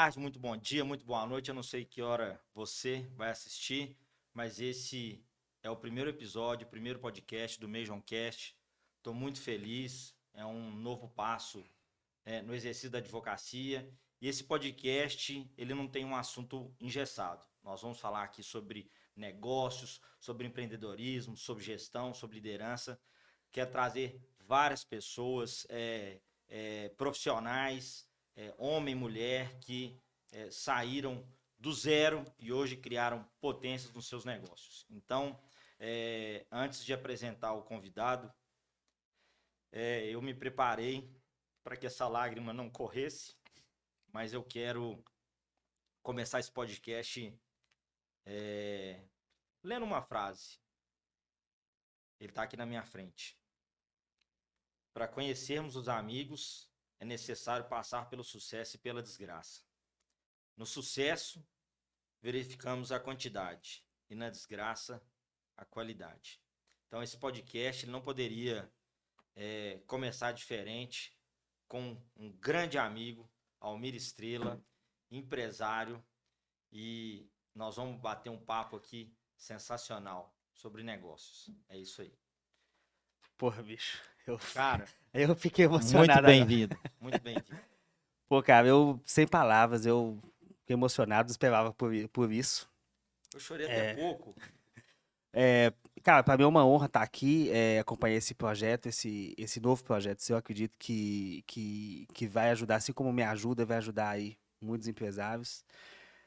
tarde, muito bom dia, muito boa noite. Eu não sei que hora você vai assistir, mas esse é o primeiro episódio, o primeiro podcast do Majoncast. Estou muito feliz, é um novo passo no exercício da advocacia. E esse podcast, ele não tem um assunto engessado. Nós vamos falar aqui sobre negócios, sobre empreendedorismo, sobre gestão, sobre liderança. Quer trazer várias pessoas, profissionais, homem e mulher, que saíram do zero e hoje criaram potências nos seus negócios. Então, antes de apresentar o convidado, eu me preparei para que essa lágrima não corresse, mas eu quero começar esse podcast lendo uma frase. Ele está aqui na minha frente. Para conhecermos os amigos, é necessário passar pelo sucesso e pela desgraça. No sucesso, verificamos a quantidade e na desgraça, a qualidade. Então, esse podcast ele não poderia começar diferente com um grande amigo, Almir Estrela, empresário, e nós vamos bater um papo aqui sensacional sobre negócios. É isso aí. Porra, bicho. Cara, Eu fiquei muito emocionado agora. bem-vindo, muito bem-vindo. Pô, cara, sem palavras, eu fiquei emocionado, esperava por isso. Eu chorei até pouco. Cara, para mim é uma honra estar aqui, acompanhar esse projeto, esse novo projeto. Eu acredito que vai ajudar, assim como me ajuda, vai ajudar aí muitos empresários.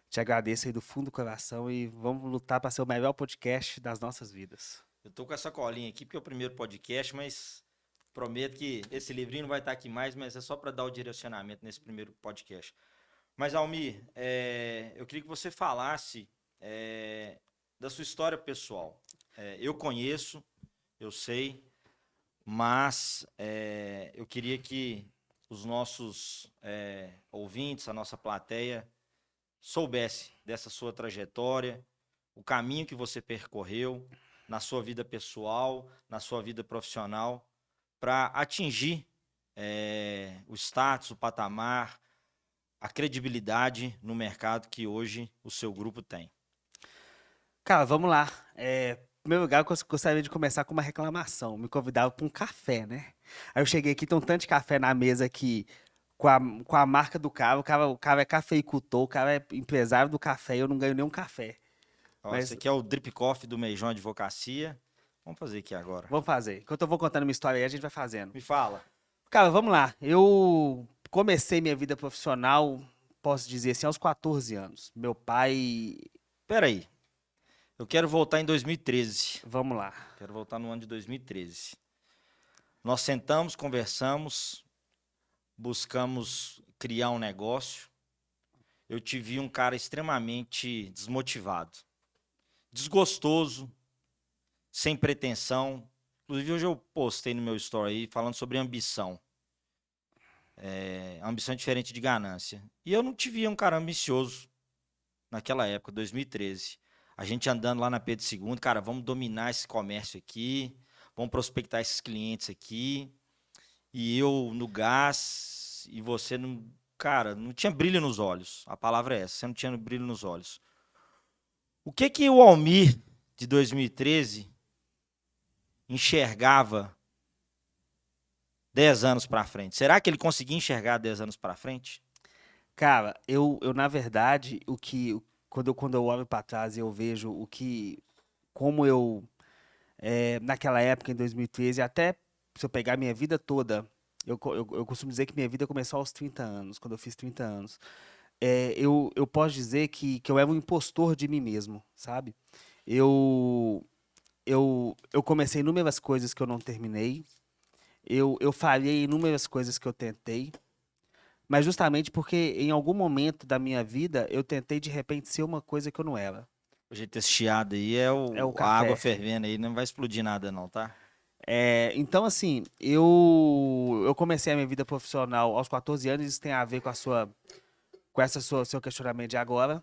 Te agradeço aí do fundo do coração e vamos lutar para ser o melhor podcast das nossas vidas. Eu tô com essa colinha aqui porque é o primeiro podcast, mas prometo que esse livrinho não vai estar aqui mais, mas é só para dar o direcionamento nesse primeiro podcast. Mas, Almir, eu queria que você falasse da sua história pessoal. Eu conheço, eu sei, mas eu queria que os nossos ouvintes, a nossa plateia, soubesse dessa sua trajetória, o caminho que você percorreu na sua vida pessoal, na sua vida profissional, para atingir o status, o patamar, a credibilidade no mercado que hoje o seu grupo tem. Cara, vamos lá. Em primeiro lugar, eu gostaria de começar com uma reclamação. Me convidaram para um café, né? Aí eu cheguei aqui, tem um tanto de café na mesa aqui com a marca do cara. O cara é cafeicultor, o cara é empresário do café e eu não ganho nenhum café. Ó, esse Mas aqui é o Drip Coffee do Meijão Advocacia. Vamos fazer aqui agora. vamos fazer. Enquanto eu vou contando minha história aí, a gente vai fazendo. Me fala. Cara, vamos lá. Eu comecei minha vida profissional, posso dizer assim, aos 14 anos. Meu pai. Peraí, eu quero voltar em 2013. Vamos lá. Quero voltar no ano de 2013. Nós sentamos, conversamos, buscamos criar um negócio. Eu te vi um cara extremamente desmotivado, desgostoso, sem pretensão. Inclusive, hoje eu postei no meu story aí falando sobre ambição. Ambição é diferente de ganância. E eu não te via um cara ambicioso naquela época, 2013. A gente andando lá na Pedro II, cara, vamos dominar esse comércio aqui, vamos prospectar esses clientes aqui. E eu no gás, e você não. Cara, não tinha brilho nos olhos. A palavra é essa, você não tinha brilho nos olhos. O que o Almir de 2013 enxergava 10 anos para frente? Será que ele conseguia enxergar 10 anos para frente? Cara, eu na verdade, quando eu olho para trás e eu vejo como eu, naquela época, em 2013, até se eu pegar minha vida toda, eu costumo dizer que minha vida começou aos 30 anos, quando eu fiz 30 anos. Eu posso dizer que eu era um impostor de mim mesmo, sabe? Eu, eu comecei inúmeras coisas que eu não terminei, eu falhei em inúmeras coisas que eu tentei, mas justamente porque em algum momento da minha vida eu tentei de repente ser uma coisa que eu não era. O jeito desse chiado aí é É o a água café. fervendo aí, não vai explodir nada não, tá? Então, assim, eu comecei a minha vida profissional aos 14 anos, isso tem a ver com seu questionamento de agora.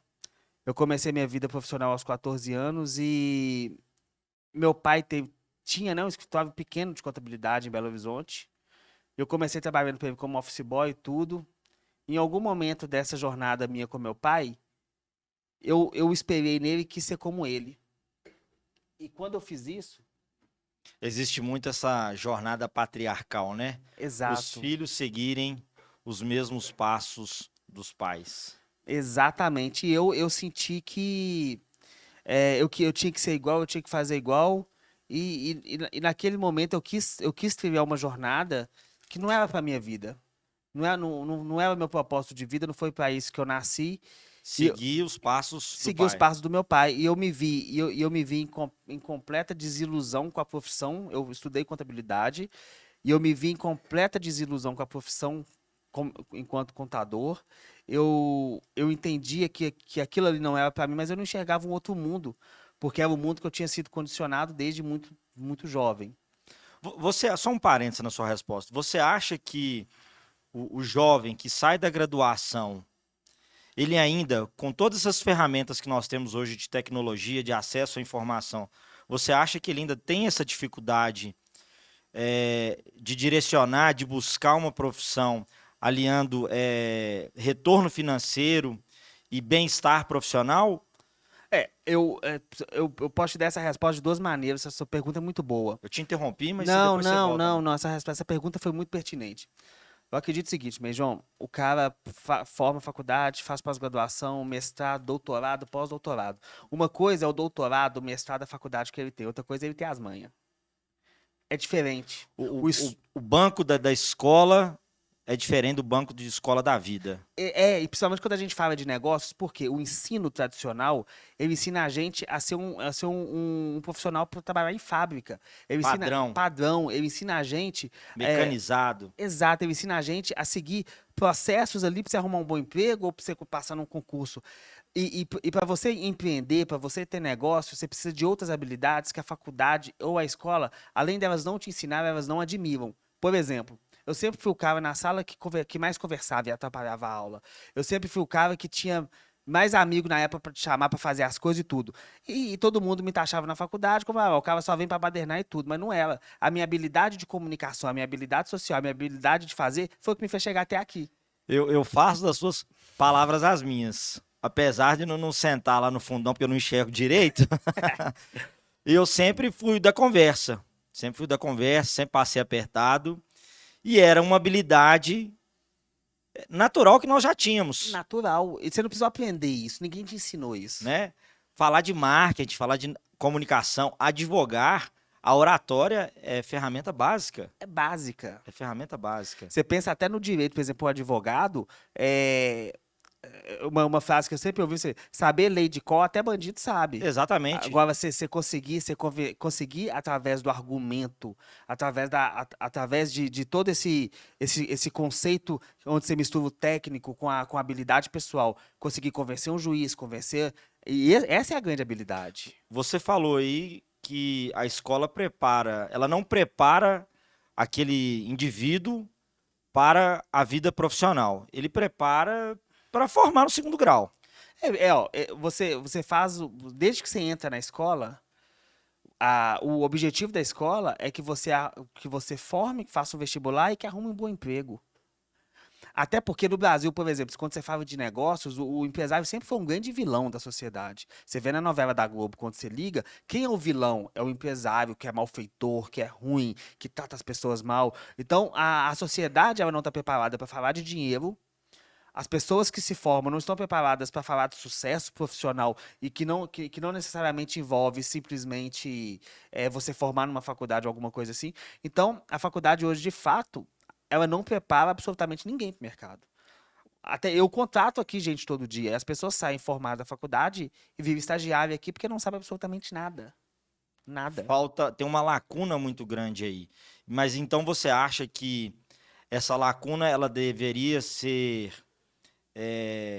Eu comecei minha vida profissional aos 14 anos e meu pai tinha, né, um escritório pequeno de contabilidade em Belo Horizonte. Eu comecei trabalhando para ele como office boy e tudo. em algum momento dessa jornada minha com meu pai, eu esperei nele e quis ser como ele. E quando eu fiz isso, Existe muito essa jornada patriarcal, né? Os exato, filhos seguirem os mesmos passos dos pais. exatamente, eu senti que eu tinha que ser igual, eu tinha que fazer igual, e naquele momento eu quis trilhar uma jornada que não era para minha vida. Não era meu propósito de vida, não foi para isso que eu nasci. E eu Seguir os passos do segui os pai. passos do meu pai. E eu me vi em completa desilusão com a profissão. Eu estudei contabilidade. E eu me vi em completa desilusão com a profissão enquanto contador. Eu entendia que aquilo ali não era para mim, mas eu não enxergava um outro mundo. Porque era o mundo que eu tinha sido condicionado desde muito, muito jovem. Você, só um parênteses na sua resposta. Você acha que o jovem que sai da graduação, ele ainda, com todas essas ferramentas que nós temos hoje de tecnologia, de acesso à informação, você acha que ele ainda tem essa dificuldade de direcionar, de buscar uma profissão, aliando retorno financeiro e bem-estar profissional? Eu posso te dar essa resposta de duas maneiras. Essa sua pergunta é muito boa. Eu te interrompi, mas Não, depois você não, volta, não, né? não. Essa pergunta foi muito pertinente. Eu acredito o seguinte, mas, João, o cara forma faculdade, faz pós-graduação, mestrado, doutorado, pós-doutorado. Uma coisa é o doutorado, o mestrado, a faculdade que ele tem. Outra coisa é ele ter as manhas. É diferente. O banco da escola é diferente do banco de escola da vida. E principalmente quando a gente fala de negócios, porque o ensino tradicional, ele ensina a gente a ser um profissional para trabalhar em fábrica. Ele ensina Padrão, padrão, ele ensina a gente. mecanizado. Exato, ele ensina a gente a seguir processos ali para você arrumar um bom emprego ou para você passar num concurso. E para você empreender, para você ter negócio, você precisa de outras habilidades que a faculdade ou a escola, além delas não te ensinar, elas não admiram. Por exemplo, eu sempre fui o cara na sala que mais conversava e atrapalhava a aula. Eu sempre fui o cara que tinha mais amigo na época para te chamar para fazer as coisas e tudo. E todo mundo me taxava na faculdade como, o cara só vem para badernar e tudo, mas não era. A minha habilidade de comunicação, a minha habilidade social, a minha habilidade de fazer foi o que me fez chegar até aqui. Eu faço das suas palavras as minhas. Apesar de não sentar lá no fundão, porque eu não enxergo direito, eu sempre fui da conversa. Sempre fui da conversa, sempre passei apertado. E era uma habilidade natural que nós já tínhamos, Natural. E você não precisou aprender isso, ninguém te ensinou isso. né? Falar de marketing, falar de comunicação, advogar, a oratória é ferramenta básica. É básica. É ferramenta básica. Você pensa até no direito, por exemplo, o advogado, uma frase que eu sempre ouvi, você saber lei de cor, até bandido sabe. Exatamente. Agora, você conseguir através do argumento, através de todo esse conceito onde você mistura o técnico com a habilidade pessoal, conseguir convencer um juiz, convencer. Essa é a grande habilidade. Você falou aí que a escola prepara, ela não prepara aquele indivíduo para a vida profissional. Ele prepara para formar no segundo grau. Você faz, desde que você entra na escola, o objetivo da escola é que você forme, que faça um vestibular e que arrume um bom emprego. Até porque no Brasil, por exemplo, quando você fala de negócios, o empresário sempre foi um grande vilão da sociedade. Você vê na novela da Globo, quando você liga, quem é o vilão? É o empresário que é malfeitor, que é ruim, que trata as pessoas mal. Então, a sociedade ela não está preparada para falar de dinheiro. As pessoas que se formam não estão preparadas para falar de sucesso profissional e que não necessariamente envolve simplesmente você formar numa faculdade ou alguma coisa assim. Então, a faculdade hoje, de fato, ela não prepara absolutamente ninguém para o mercado. Até eu contrato aqui gente todo dia. As pessoas saem formadas da faculdade e vivem estagiário aqui porque não sabem absolutamente nada. Nada. Tem uma lacuna muito grande aí. Mas então você acha que essa lacuna ela deveria ser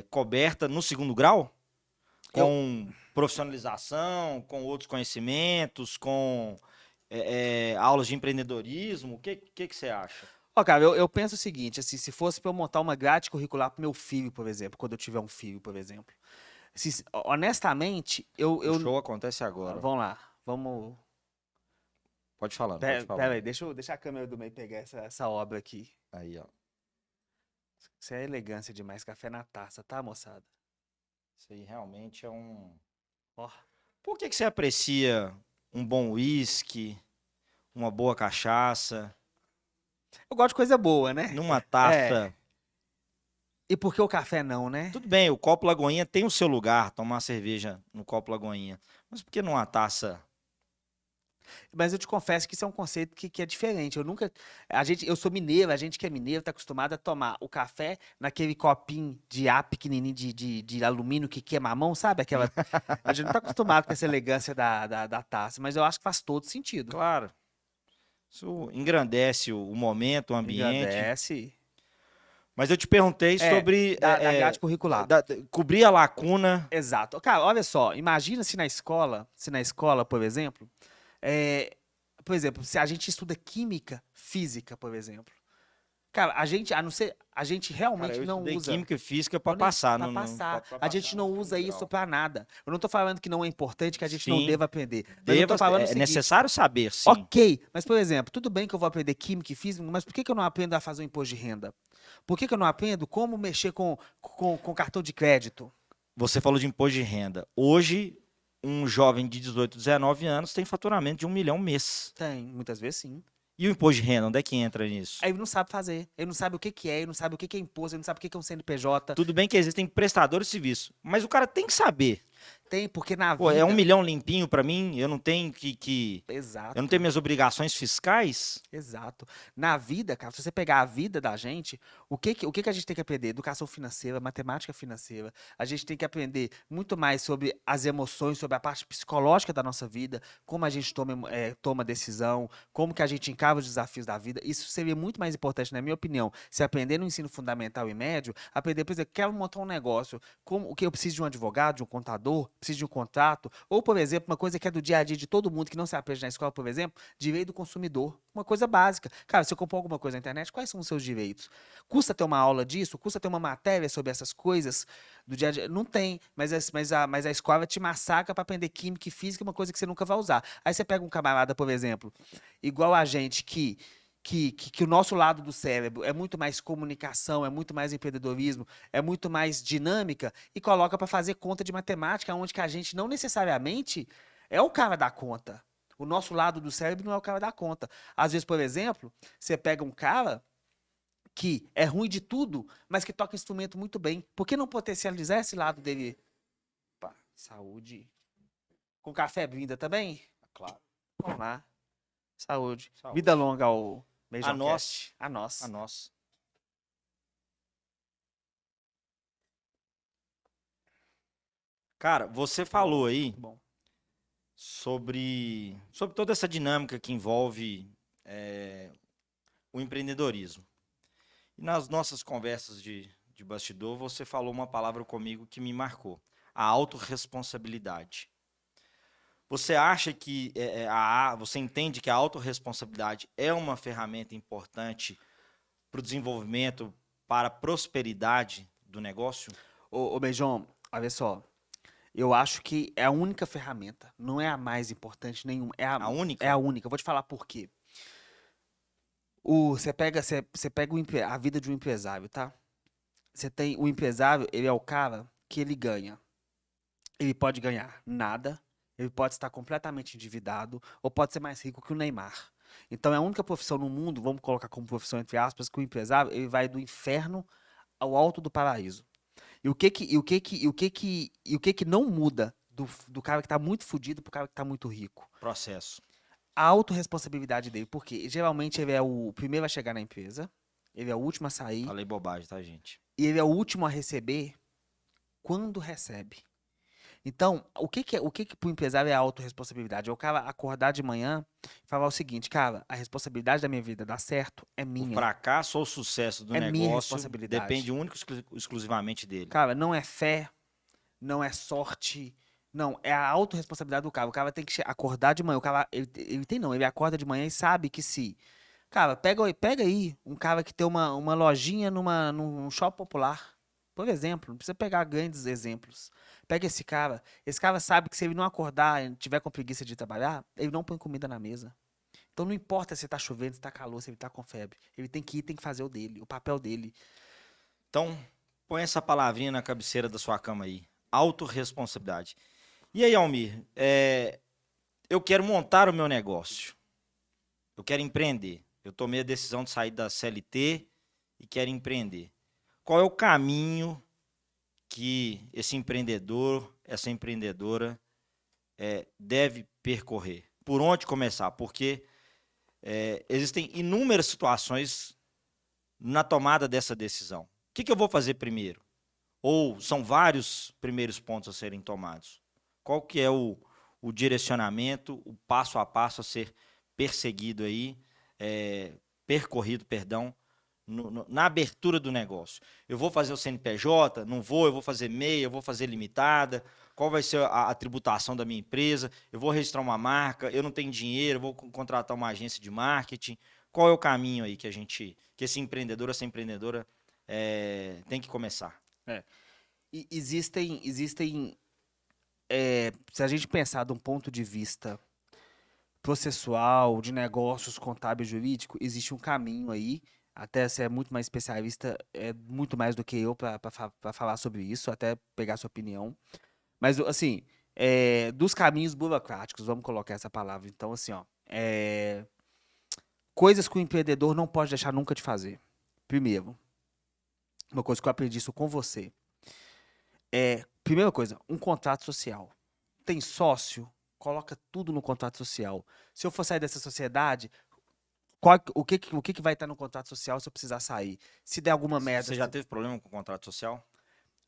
coberta no segundo grau? Com profissionalização, com outros conhecimentos, com aulas de empreendedorismo? O que você acha? Ó, cara, eu penso o seguinte, assim, se fosse para eu montar uma grade curricular para meu filho, por exemplo, quando eu tiver um filho, por exemplo. Honestamente, O show acontece agora. Vamos lá, vamos. Pode falar, pode Pera falar. aí, deixa a câmera do meio pegar essa obra aqui. Aí, ó. Isso é elegância demais. Café na taça, tá, moçada? Isso aí realmente é um. Ó. Por que que você aprecia um bom whisky, uma boa cachaça, Eu gosto de coisa boa, né? numa É. taça? E por que o café não, né? Tudo bem, o copo Lagoinha tem o seu lugar, tomar cerveja no copo Lagoinha. Mas por que numa taça? Mas eu te confesso que isso é um conceito que é diferente. Eu nunca. Eu sou mineiro, a gente que é mineiro tá acostumado a tomar o café naquele copinho de ar pequenininho de alumínio que queima a mão, sabe? Aquela. A gente não tá acostumado com essa elegância da taça, mas eu acho que faz todo sentido. Claro, isso engrandece o momento, o ambiente. Engrandece. Mas eu te perguntei É, sobre da grade curricular. cobrir a lacuna. Exato. Cara, olha só, imagina se na escola, por exemplo, se a gente estuda química, física, por exemplo. Cara, a gente Cara, realmente eu não estudei usa química e física para passar. para No, no, passar. pra A gente passar não no usa segundo isso grau. para nada. Eu não tô falando que não é importante, que a gente não Sim, deva aprender. Mas eu tô falando o é seguinte, necessário saber, sim. ok, mas por exemplo, tudo bem que eu vou aprender química e física, mas por que que eu não aprendo a fazer um imposto de renda? Por que que eu não aprendo como mexer com cartão de crédito? Você falou de imposto de renda. Hoje, um jovem de 18, 19 anos tem faturamento de 1 milhão mês. Tem, muitas vezes sim. E o imposto de renda, onde é que entra nisso? Aí ele não sabe fazer, ele não sabe o que que é, ele não sabe o que que é imposto, ele não sabe o que que é um CNPJ. Tudo bem que existem prestadores de serviço, mas o cara tem que saber. Tem, porque na Pô, vida... é 1 milhão limpinho para mim, eu não tenho Exato. eu não tenho minhas obrigações fiscais? Exato. Na vida, cara, se você pegar a vida da gente, o que que a gente tem que aprender? Educação financeira, matemática financeira. A gente tem que aprender muito mais sobre as emoções, sobre a parte psicológica da nossa vida, como a gente toma decisão, como que a gente encara os desafios da vida. Isso seria muito mais importante, na minha opinião, se aprender no ensino fundamental e médio, aprender, por exemplo, quero montar um negócio, como o que eu preciso de um advogado, de um contador, preciso de um contrato, ou, por exemplo, uma coisa que é do dia a dia de todo mundo, que não se aprende na escola, por exemplo, direito do consumidor. Uma coisa básica. Cara, se eu comprar alguma coisa na internet, quais são os seus direitos? Custa ter uma aula disso? Custa ter uma matéria sobre essas coisas do dia a dia? Não tem, mas a escola te massacra para aprender química e física, uma coisa que você nunca vai usar. Aí você pega um camarada, por exemplo, igual a gente, que o nosso lado do cérebro é muito mais comunicação, é muito mais empreendedorismo, é muito mais dinâmica, e coloca para fazer conta de matemática, onde que a gente não necessariamente é o cara da conta. O nosso lado do cérebro não é o cara da conta. Às vezes, por exemplo, você pega um cara que é ruim de tudo, mas que toca instrumento muito bem. Por que não potencializar esse lado dele? Opa, saúde. Com café brinda também? Claro. Vamos lá. Saúde. Saúde. Vida longa ao A Beijão nós. Cast. A nós. A nós. Cara, você falou aí Bom. sobre toda essa dinâmica que envolve o empreendedorismo. E nas nossas conversas de bastidor, você falou uma palavra comigo que me marcou: a autorresponsabilidade. Você acha que você entende que a autorresponsabilidade é uma ferramenta importante para o desenvolvimento, para a prosperidade do negócio? Ô, Beijão, olha só. Eu acho que é a única ferramenta. Não é a mais importante nenhuma. A única? É a única. Eu vou te falar por quê. Você pega a vida de um empresário, tá? Você tem o empresário, ele é o cara que ele ganha. Ele pode ganhar nada, ele pode estar completamente endividado, ou pode ser mais rico que o Neymar. Então é a única profissão no mundo, vamos colocar como profissão entre aspas, que o empresário ele vai do inferno ao alto do paraíso. E o que que não muda do cara que está muito fudido pro cara que está muito rico? Processo. A autorresponsabilidade dele, porque geralmente ele é o primeiro a chegar na empresa, ele é o último a sair, Falei bobagem, tá, gente? e ele é o último a receber quando recebe. Então, o que pro empresário é a autorresponsabilidade? É o cara acordar de manhã e falar o seguinte, cara, a responsabilidade da minha vida dar certo é O minha. fracasso ou o sucesso do É minha negócio responsabilidade. depende único e exclusivamente dele. Cara, não é fé, não é sorte, não, é a autorresponsabilidade do cara. O cara tem que acordar de manhã. O cara, ele acorda de manhã e sabe que se. Cara, pega aí um cara que tem uma lojinha num shopping popular. Por exemplo, não precisa pegar grandes exemplos. Pega esse cara sabe que se ele não acordar e tiver com preguiça de trabalhar, ele não põe comida na mesa. Então não importa se tá chovendo, se tá calor, se ele tá com febre. Ele tem que ir, tem que fazer o dele, o papel dele. Então, põe essa palavrinha na cabeceira da sua cama aí. Autorresponsabilidade. E aí, Almir, eu quero montar o meu negócio. Eu quero empreender. Eu tomei a decisão de sair da CLT e quero empreender. Qual é o caminho que esse empreendedor, essa empreendedora deve percorrer? Por onde começar? Porque existem inúmeras situações na tomada dessa decisão. O que eu vou fazer primeiro? Ou são vários primeiros pontos a serem tomados? Qual que é o direcionamento, o passo a passo a ser perseguido aí, percorrido, perdão, na abertura do negócio? Eu vou fazer o CNPJ? Não vou? Eu vou fazer MEI? Eu vou fazer limitada? Qual vai ser a tributação da minha empresa? Eu vou registrar uma marca? Eu não tenho dinheiro? Eu vou contratar uma agência de marketing? Qual é o caminho aí que esse empreendedor, essa empreendedora tem que começar? Existem se a gente pensar de um ponto de vista processual, de negócios, contábil e jurídico, existe um caminho aí. Até você é muito mais especialista, muito mais do que eu para falar sobre isso, até pegar sua opinião. Mas, assim, dos caminhos burocráticos, vamos colocar essa palavra. Então, assim, coisas que o empreendedor não pode deixar nunca de fazer. Primeiro, uma coisa que eu aprendi isso com você. Primeira coisa, um contrato social. Tem sócio? Coloca tudo no contrato social. Se eu for sair dessa sociedade, o que vai estar no contrato social se eu precisar sair? Se der alguma merda... Você já teve problema com o contrato social?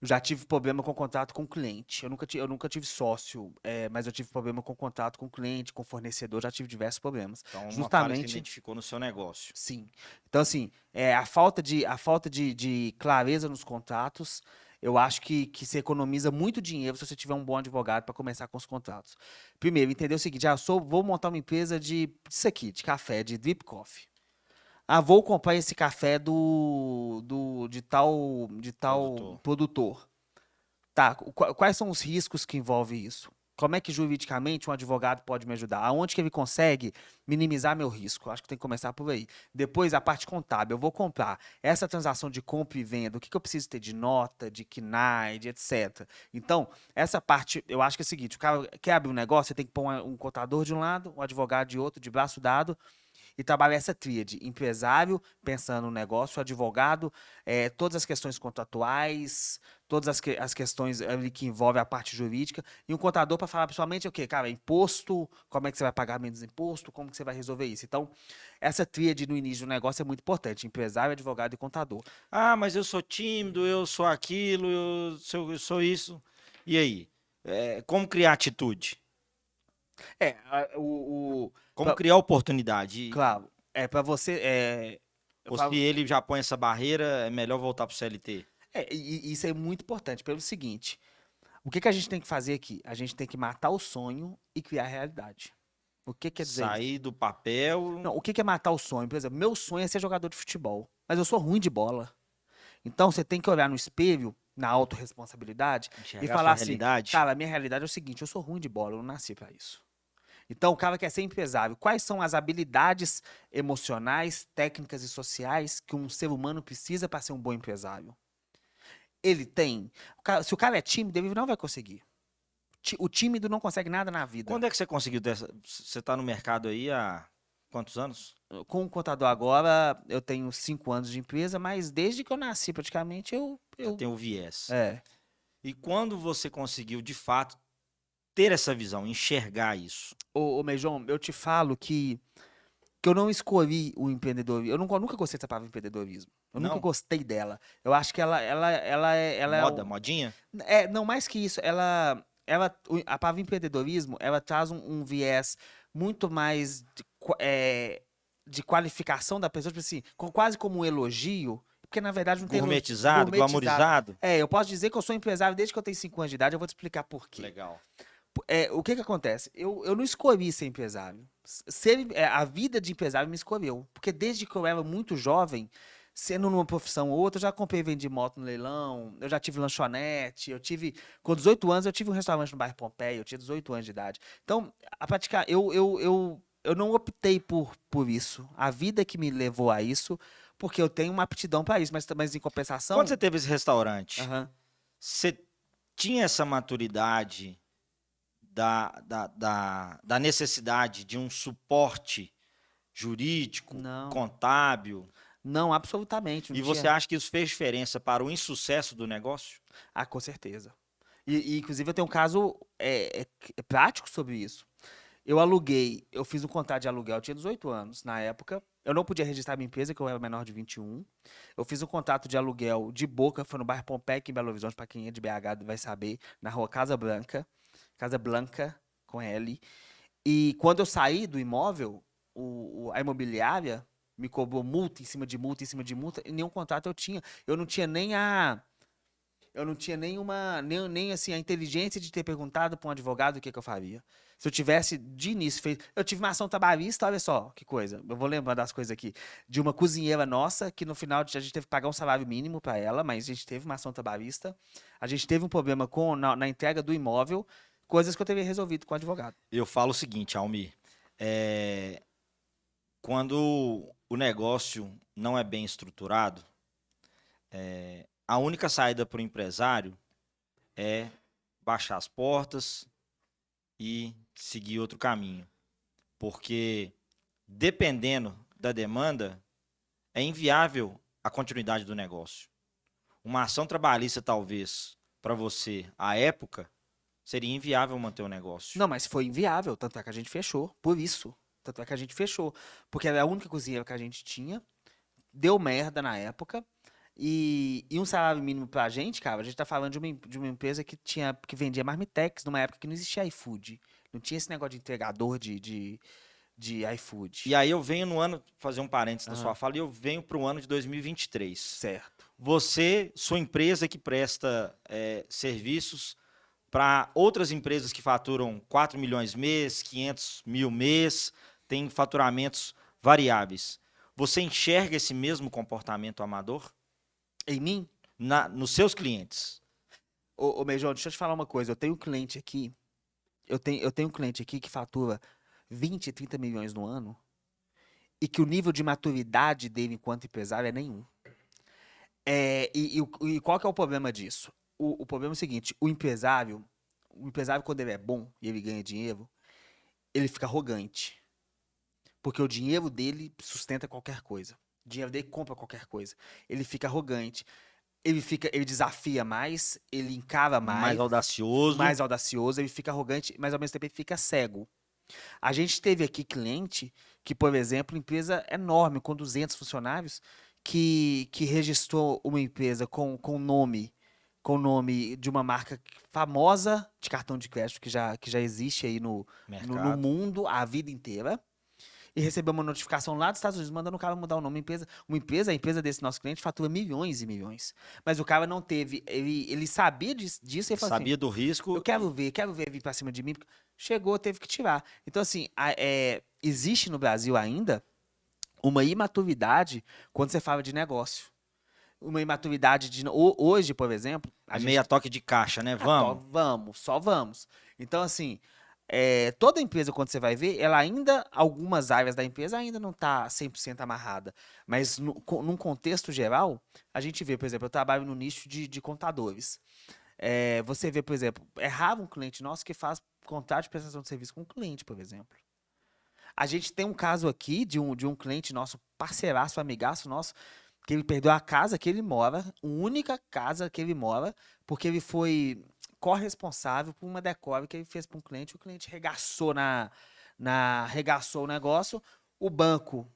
Já tive problema com contrato com cliente. Eu nunca tive sócio, mas eu tive problema com contrato com cliente, com fornecedor, já tive diversos problemas. Então, justamente, uma falha que você identificou no seu negócio. Sim. Então, assim, a falta de clareza nos contratos, eu acho que se economiza muito dinheiro se você tiver um bom advogado para começar com os contratos. Primeiro, entender o seguinte, vou montar uma empresa de café, de drip coffee. Vou comprar esse café de tal produtor. Tá, quais são os riscos que envolve isso? Como é que juridicamente um advogado pode me ajudar? Aonde que ele consegue minimizar meu risco? Acho que tem que começar por aí. Depois, a parte contábil. Eu vou comprar essa transação de compra e venda. O que eu preciso ter de nota, de KNAI, de etc. Então, essa parte, eu acho que é o seguinte. O cara quer abrir um negócio, você tem que pôr um contador de um lado, um advogado de outro, de braço dado, e trabalhar essa tríade, empresário, pensando no negócio, advogado, todas as questões contratuais, todas as questões ali que envolvem a parte jurídica, e um contador para falar principalmente o quê? Cara, imposto, como é que você vai pagar menos imposto, como que você vai resolver isso. Então, essa tríade no início do negócio é muito importante, empresário, advogado e contador. Mas eu sou tímido, eu sou aquilo, eu sou isso. E aí? Como criar atitude? Como criar oportunidade? Claro, para você... Ou se ele já põe essa barreira, é melhor voltar para o CLT? Isso é muito importante, pelo seguinte, o que a gente tem que fazer aqui? A gente tem que matar o sonho e criar a realidade. O que quer dizer Sair do papel... Não, o que é matar o sonho? Por exemplo, meu sonho é ser jogador de futebol, mas eu sou ruim de bola. Então, você tem que olhar no espelho, na autorresponsabilidade, e falar assim, realidade. Cara, a minha realidade é o seguinte, eu sou ruim de bola, eu não nasci para isso. Então, o cara quer ser empresário. Quais são as habilidades emocionais, técnicas e sociais que um ser humano precisa para ser um bom empresário? Ele tem. Se o cara é tímido, ele não vai conseguir. O tímido não consegue nada na vida. Quando é que você conseguiu Você está no mercado aí há quantos anos? Com o contador agora, eu tenho 5 anos de empresa, mas desde que eu nasci, praticamente, eu tenho o viés. E quando você conseguiu, de fato, ter essa visão, enxergar isso? Ô Meijão, eu te falo que eu não escolhi o empreendedorismo. Eu nunca gostei dessa palavra empreendedorismo. Eu nunca gostei dela. Eu acho que ela é... Modinha? Não, mais que isso. A palavra empreendedorismo, ela traz um viés muito mais de qualificação da pessoa, tipo assim, quase como um elogio, porque na verdade não tem... Gourmetizado, glamourizado. Eu posso dizer que eu sou empresário desde que eu tenho 5 anos de idade, eu vou te explicar por quê. Legal. O que acontece? Eu não escolhi ser empresário. A vida de empresário me escolheu. Porque desde que eu era muito jovem, sendo numa profissão ou outra, eu já comprei e vendi moto no leilão, eu já tive lanchonete, com 18 anos eu tive um restaurante no bairro Pompeia, eu tinha 18 anos de idade. Então, a praticar, eu não optei por isso. A vida que me levou a isso, porque eu tenho uma aptidão para isso, mas em compensação... Quando você teve esse restaurante, Aham. você tinha essa maturidade da necessidade de um suporte jurídico, Não, contábil, não, absolutamente, não e você tinha... acha que isso fez diferença para o insucesso do negócio? Ah, com certeza. Inclusive, eu tenho um caso prático sobre isso. Eu fiz um contrato de aluguel, eu tinha 18 anos na época. Eu não podia registrar minha empresa, que eu era menor de 21. Eu fiz um contrato de aluguel de boca, foi no bairro Pompeia, aqui em Belo Horizonte, para quem é de BH vai saber, na rua Casa Blanca, com L. E quando eu saí do imóvel, a imobiliária me cobrou multa em cima de multa, em cima de multa, e nenhum contrato eu tinha. Eu não tinha nem a. Eu não tinha nem assim, a inteligência de ter perguntado para um advogado o que, que eu faria. Se eu tivesse de início feito. Eu tive uma ação trabalhista, olha só que coisa. Eu vou lembrar das coisas aqui. De uma cozinheira nossa, que no final a gente teve que pagar um salário mínimo para ela, mas a gente teve uma ação trabalhista. A gente teve um problema na entrega do imóvel, coisas que eu teria resolvido com o advogado. Eu falo o seguinte, Almir, quando o negócio não é bem estruturado, a única saída para o empresário é baixar as portas e seguir outro caminho. Porque, dependendo da demanda, é inviável a continuidade do negócio. Uma ação trabalhista, talvez, para você, à época, seria inviável manter o negócio. Não, mas foi inviável, tanto é que a gente fechou. Por isso. Tanto é que a gente fechou. Porque era a única cozinheira que a gente tinha. Deu merda na época. E um salário mínimo pra gente, cara, a gente tá falando de uma empresa que vendia marmitex numa época que não existia iFood. Não tinha esse negócio de entregador de iFood. E aí eu venho no ano, fazer um parênteses na sua Aham. fala, e eu venho para o ano de 2023. Certo. Você, sua empresa que presta serviços para outras empresas que faturam 4 milhões mês, 500 mil mês, tem faturamentos variáveis. Você enxerga esse mesmo comportamento amador Em mim, nos seus clientes? ô Meijão, deixa eu te falar uma coisa. Eu tenho um cliente aqui. Eu tenho um cliente aqui que fatura 20, 30 milhões no ano e que o nível de maturidade dele enquanto empresário é nenhum. E qual que é o problema disso? O problema é o seguinte: o empresário, quando ele é bom e ele ganha dinheiro, ele fica arrogante. Porque o dinheiro dele sustenta qualquer coisa. O dinheiro dele compra qualquer coisa. Ele fica arrogante. Ele desafia mais, ele encara Mais audacioso. mais audacioso, ele fica arrogante, mas ao mesmo tempo ele fica cego. A gente teve aqui cliente que, por exemplo, empresa enorme, com 200 funcionários, que registrou uma empresa com nome de uma marca famosa de cartão de crédito que já existe aí no Mercado. mundo a vida inteira. E recebeu uma notificação lá dos Estados Unidos mandando o cara mudar o nome. A empresa desse nosso cliente fatura milhões e milhões. Mas o cara não teve, ele sabia disso e ele falou assim, Sabia do risco. eu quero ver vir pra cima de mim. Chegou, teve que tirar. Então, assim, existe no Brasil ainda uma imaturidade quando você fala de negócio. Uma imaturidade hoje, por exemplo, a gente Meia toque de caixa, né? Vamos. só vamos. Então, assim, toda empresa, quando você vai ver, algumas áreas da empresa ainda não está 100% amarrada. Mas, num contexto geral, a gente vê, por exemplo, eu trabalho no nicho de contadores. Você vê, por exemplo, é raro um cliente nosso que faz contrato de prestação de serviço com um cliente, por exemplo. A gente tem um caso aqui de um cliente nosso, parceiraço, amigaço nosso, que ele perdeu a casa que ele mora, a única casa que ele mora, porque ele foi corresponsável por uma decore que ele fez para um cliente, o cliente regaçou regaçou o negócio, o banco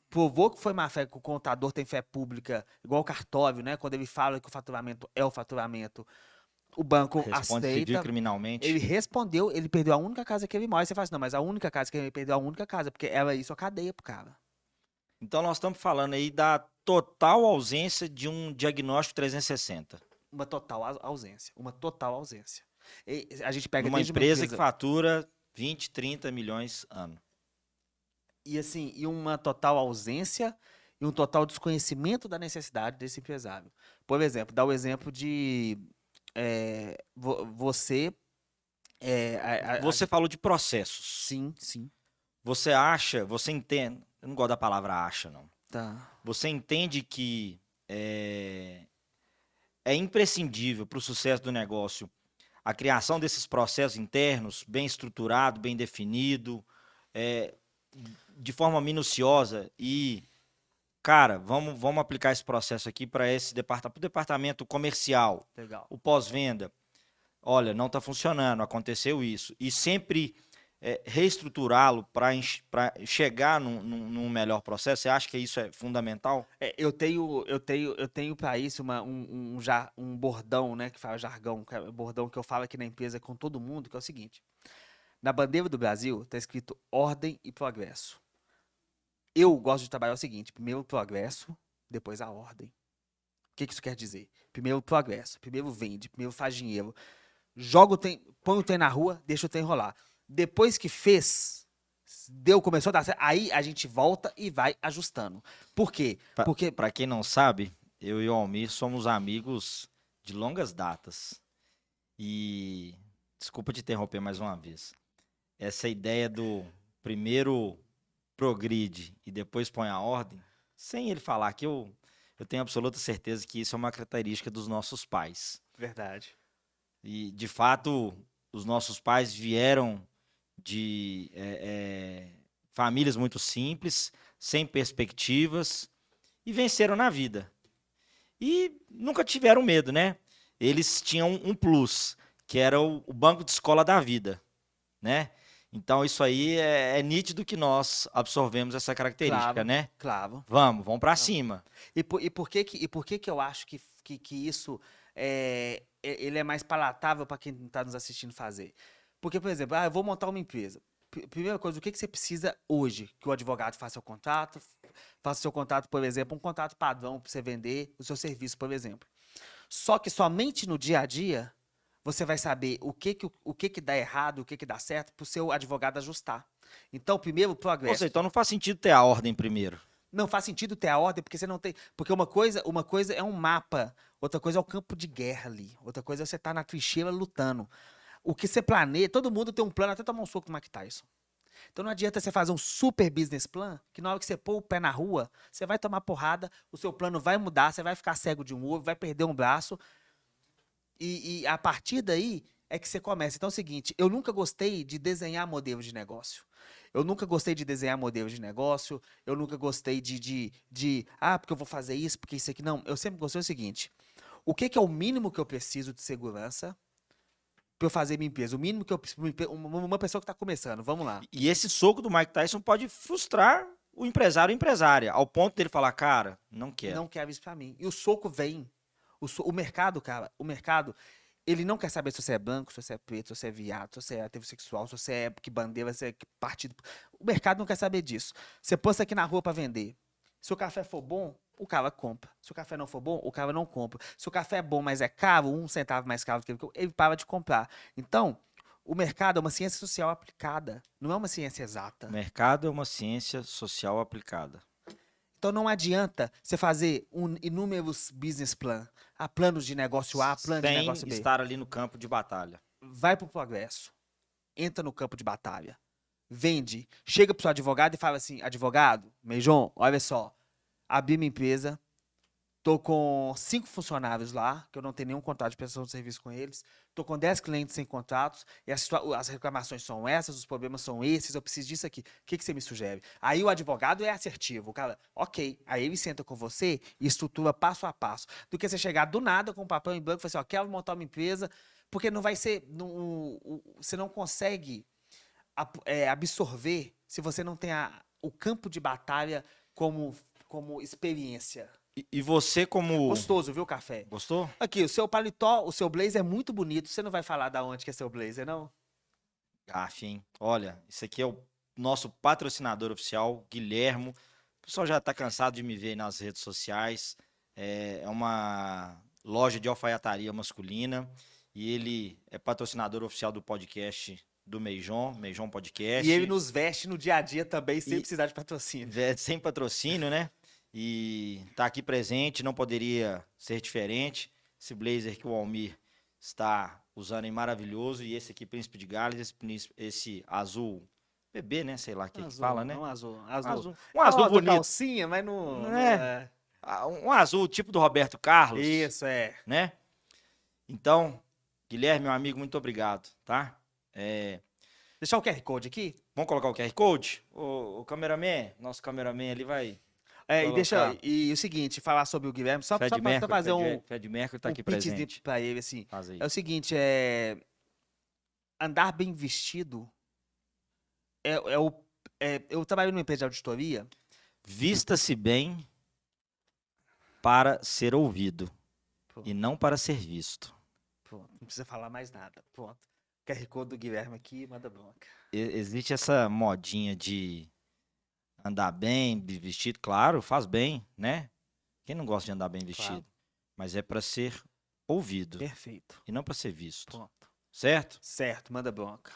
provou que foi má fé, que o contador tem fé pública, igual o cartório, né? Quando ele fala que o faturamento é o faturamento, o banco Responde civil e aceita. criminalmente. Ele respondeu, ele perdeu a única casa que ele mora. Aí você fala assim, não, mas a única casa que ele perdeu, a única casa, porque era isso a cadeia pro cara. Então nós estamos falando aí da total ausência de um diagnóstico 360. Uma total ausência. Uma total ausência. A gente pega Uma desde empresa que fatura 20, 30 milhões ano. E assim, uma total ausência e um total desconhecimento da necessidade desse empresário. Por exemplo, dá o exemplo de você. Você falou de processos. Sim, sim. Você acha, você entende. Eu não gosto da palavra acha, não. Tá. Você entende que é imprescindível para o sucesso do negócio a criação desses processos internos, bem estruturado, bem definido, é, de forma minuciosa e, cara, vamos aplicar esse processo aqui para esse departamento comercial, Legal. o pós-venda. Olha, não está funcionando, aconteceu isso. E sempre reestruturá-lo para chegar num melhor processo. Você acha que isso é fundamental? Eu tenho para isso um bordão, né, que fala jargão, que é o bordão que eu falo aqui na empresa com todo mundo, que é o seguinte: na bandeira do Brasil está escrito ordem e progresso. Eu gosto de trabalhar o seguinte: primeiro o progresso, depois a ordem. O que isso quer dizer? Primeiro o progresso, primeiro vende, primeiro faz dinheiro, põe o trem na rua, deixa o trem rolar. Depois que fez, começou a dar certo, aí a gente volta e vai ajustando. Por quê? Porque Para quem não sabe, eu e o Almir somos amigos de longas datas. E desculpa te interromper mais uma vez. Essa ideia do primeiro progride e depois põe a ordem, sem ele falar que eu tenho absoluta certeza que isso é uma característica dos nossos pais. Verdade. E, de fato, os nossos pais vieram de famílias muito simples, sem perspectivas, e venceram na vida. E nunca tiveram medo, né? Eles tinham um plus, que era o banco de escola da vida, né? Então, isso aí é nítido que nós absorvemos essa característica, Claro, né? claro. Vamos para cima. E por que que eu acho que isso ele é mais palatável para quem está nos assistindo fazer? Porque, por exemplo, eu vou montar uma empresa. Primeira coisa, o que você precisa hoje? Que o advogado faça seu contrato, por exemplo, um contrato padrão para você vender o seu serviço, por exemplo. Só que somente no dia a dia você vai saber o que dá errado, o que dá certo, para o seu advogado ajustar. Então, primeiro, o Ou progresso. seja, então não faz sentido ter a ordem primeiro. Não faz sentido ter a ordem, porque você não tem. Porque uma coisa é um mapa, outra coisa é o campo de guerra ali. Outra coisa é você estar na trincheira lutando. O que você planeja, todo mundo tem um plano, até tomar um soco do Mike Tyson. Então não adianta você fazer um super business plan, que na hora que você pôr o pé na rua, você vai tomar porrada, o seu plano vai mudar, você vai ficar cego de um olho, vai perder um braço. E a partir daí é que você começa. Então é o seguinte, eu nunca gostei de desenhar modelos de negócio. Eu nunca gostei de desenhar modelos de negócio, eu nunca gostei porque eu vou fazer isso, porque isso aqui. Não, eu sempre gostei do seguinte, o que é o mínimo que eu preciso de segurança para eu fazer minha empresa? O mínimo que eu preciso, uma pessoa que está começando, vamos lá. E esse soco do Mike Tyson pode frustrar o empresário ou empresária, ao ponto dele falar, cara, não quero. Não quero isso para mim. E o soco vem. O mercado, cara, ele não quer saber se você é branco, se você é preto, se você é viado, se você é heterossexual, se você é que bandeira, se é que partido. O mercado não quer saber disso. Você posta aqui na rua para vender. Se o café for bom, o cara compra. Se o café não for bom, o cara não compra. Se o café é bom, mas é caro, 1 centavo mais caro que ele para de comprar. Então, o mercado é uma ciência social aplicada, não é uma ciência exata. O mercado é uma ciência social aplicada. Então não adianta você fazer inúmeros business plan, planos de negócio A, plano de negócio B. Sem estar ali no campo de batalha. Vai pro progresso. Entra no campo de batalha. Vende. Chega pro seu advogado e fala assim, advogado, Meijon, olha só, abri minha empresa, tô com 5 funcionários lá, que eu não tenho nenhum contrato de prestação de serviço com eles, tô com 10 clientes sem contratos, e as reclamações são essas, os problemas são esses, eu preciso disso aqui. O que você me sugere? Aí o advogado é assertivo, o cara, ok. Aí ele senta com você e estrutura passo a passo. Do que você chegar do nada com um papel em branco e falar assim, quero montar uma empresa, porque não vai ser, você não consegue absorver se você não tem o campo de batalha como experiência. E você como... Gostoso, viu, café? Gostou? Aqui, o seu paletó, o seu blazer é muito bonito. Você não vai falar da onde que é seu blazer, não? Gafe, hein? Olha, esse aqui é o nosso patrocinador oficial, Guilhermo. O pessoal já tá cansado de me ver nas redes sociais. É uma loja de alfaiataria masculina. E ele é patrocinador oficial do podcast do Meijon Podcast. E ele nos veste no dia a dia também, sem precisar de patrocínio. Sem patrocínio, né? E tá aqui presente, não poderia ser diferente. Esse blazer que o Almir está usando é maravilhoso. E esse aqui, Príncipe de Gales, esse azul bebê, né? Sei lá o que Azul, fala, né? não azul. Um Azul. azul, um azul Rosa, bonito. calcinha, mas não... Não não é? é. Um azul tipo do Roberto Carlos, Isso, é. né? Então, Guilherme, meu amigo, muito obrigado, tá? Deixar o QR Code aqui? Vamos colocar o QR Code? O cameraman, nosso cameraman ali vai E deixa. colocar. E o seguinte, falar sobre o Guilherme, só pra fazer Fred Mercury tá um aqui pitchzinho presente. pra ele, assim. Faz aí. É o seguinte, andar bem vestido eu trabalho numa empresa de auditoria. Vista-se bem para ser ouvido Pronto, e não para ser visto. pronto, não precisa falar mais nada. Pronto. QR Code do Guilherme aqui, manda bronca. Existe essa modinha de andar bem, vestido, claro, faz bem, né? Quem não gosta de andar bem vestido? Claro. Mas é para ser ouvido Perfeito. e não para ser visto, Pronto. certo? Certo, manda bronca.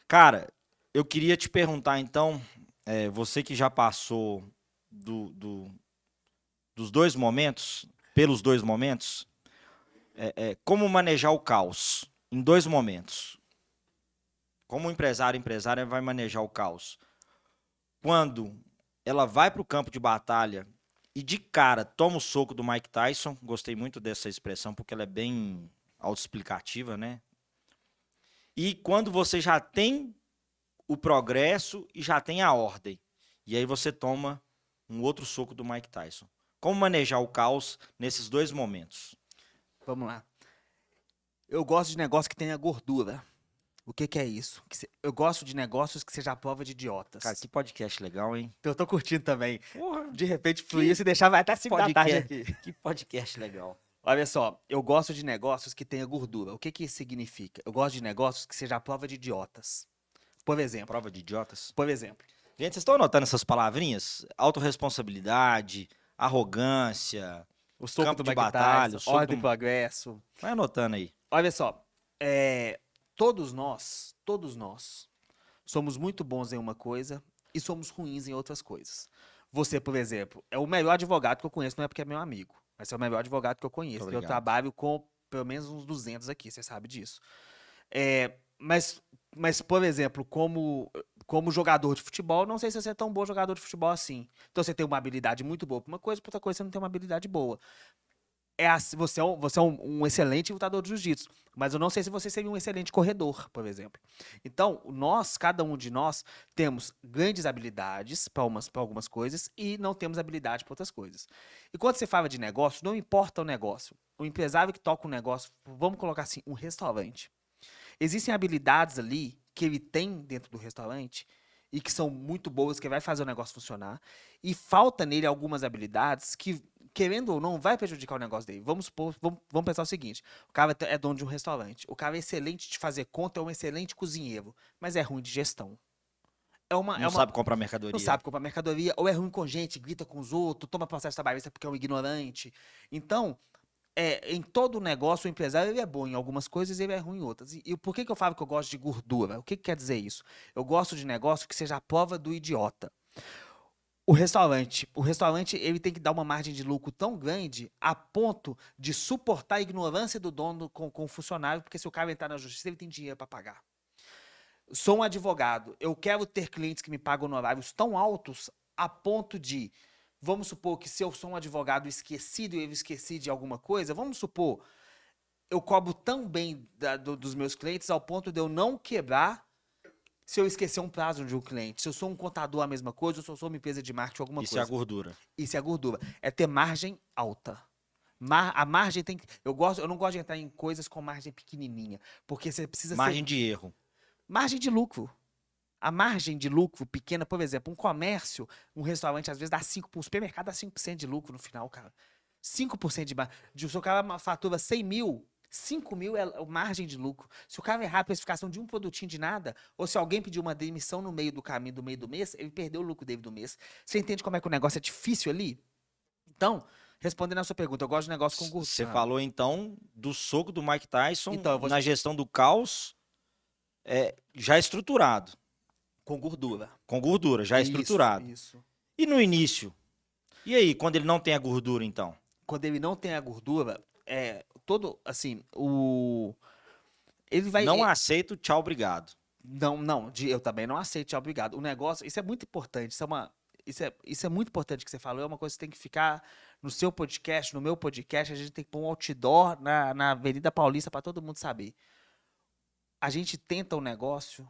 Cara, eu queria te perguntar então, você que já passou dos dois momentos, pelos dois momentos, como manejar o caos em dois momentos? Como empresária vai manejar o caos? Quando ela vai para o campo de batalha e de cara toma o soco do Mike Tyson, gostei muito dessa expressão porque ela é bem autoexplicativa, né? E quando você já tem o progresso e já tem a ordem, e aí você toma um outro soco do Mike Tyson. Como manejar o caos nesses dois momentos? Vamos lá. Eu gosto de negócio que tenha gordura. O que é isso? Eu gosto de negócios que seja a prova de idiotas. Cara, que podcast legal, hein? Então eu tô curtindo também. Porra, De repente fluir se deixar vai até 5 da tarde podcast, aqui. que podcast legal. Olha só, eu gosto de negócios que tenha gordura. O que isso significa? Eu gosto de negócios que seja a prova de idiotas. Por exemplo. Prova de idiotas. Por exemplo. Gente, vocês estão anotando essas palavrinhas? Autorresponsabilidade, arrogância, O soco campo do de Mike batalha, Tyson, o soco ordem e do... progresso. Vai anotando aí. Olha só, todos nós somos muito bons em uma coisa e somos ruins em outras coisas. Você, por exemplo, é o melhor advogado que eu conheço, não é porque é meu amigo, mas é o melhor advogado que eu conheço. Eu Obrigado. trabalho com pelo menos uns 200 aqui, você sabe disso. Mas, por exemplo, como jogador de futebol, não sei se você é tão bom jogador de futebol assim. Então você tem uma habilidade muito boa para uma coisa, para outra coisa você não tem uma habilidade boa. Você é um excelente lutador de jiu-jitsu, mas eu não sei se você seria um excelente corredor, por exemplo. Então, cada um de nós, temos grandes habilidades para algumas coisas e não temos habilidade para outras coisas. E quando você fala de negócio, não importa o negócio. O empresário que toca um negócio, vamos colocar assim, um restaurante. Existem habilidades ali que ele tem dentro do restaurante e que são muito boas, que vai fazer o negócio funcionar. E falta nele algumas habilidades que, querendo ou não, vai prejudicar o negócio dele. Vamos pensar o seguinte: o cara é dono de um restaurante, o cara é excelente de fazer conta, é um excelente cozinheiro, mas é ruim de gestão. Não sabe comprar mercadoria. Não sabe comprar mercadoria, ou é ruim com gente, grita com os outros, toma processo trabalhista porque é um ignorante. Então, em todo negócio, o empresário ele é bom em algumas coisas e ele é ruim em outras. E por que eu falo que eu gosto de gordura? O que quer dizer isso? Eu gosto de negócio que seja a prova do idiota. O restaurante ele tem que dar uma margem de lucro tão grande a ponto de suportar a ignorância do dono com o funcionário, porque se o cara entrar na justiça, ele tem dinheiro para pagar. Sou um advogado, eu quero ter clientes que me pagam honorários tão altos a ponto de, vamos supor que se eu sou um advogado esquecido e eu esqueci de alguma coisa, vamos supor, eu cobro tão bem dos meus clientes ao ponto de eu não quebrar se eu esquecer um prazo de um cliente. Se eu sou um contador, a mesma coisa, ou se eu sou uma empresa de marketing, alguma Isso coisa. é a gordura. Isso é a gordura. É ter margem alta. A margem tem que... Eu não gosto de entrar em coisas com margem pequenininha, porque você precisa Margem de erro. Margem de lucro. A margem de lucro pequena, por exemplo, um comércio, um restaurante, às vezes dá 5%, o supermercado dá 5% de lucro no final, cara. 5% de o seu cara fatura 100 mil, 5 mil é a margem de lucro. Se o cara errar a precificação de um produtinho de nada, ou se alguém pedir uma demissão no meio do caminho, do meio do mês, ele perdeu o lucro dele do mês. Você entende como é que o negócio é difícil ali? Então, respondendo a sua pergunta, eu gosto de negócio com gordura. Você falou, então, do soco do Mike Tyson Então, na gestão do caos já estruturado. Com gordura. Com gordura, já estruturado. Isso. E no início? E aí, quando ele não tem a gordura, então? Quando ele não tem a gordura, todo, assim, ele vai... Não aceito, tchau, obrigado. Não, eu também não aceito, tchau, obrigado. O negócio, isso é muito importante, isso é muito importante que você falou, é uma coisa que tem que ficar no seu podcast, no meu podcast, a gente tem que pôr um outdoor na Avenida Paulista para todo mundo saber. A gente tenta um negócio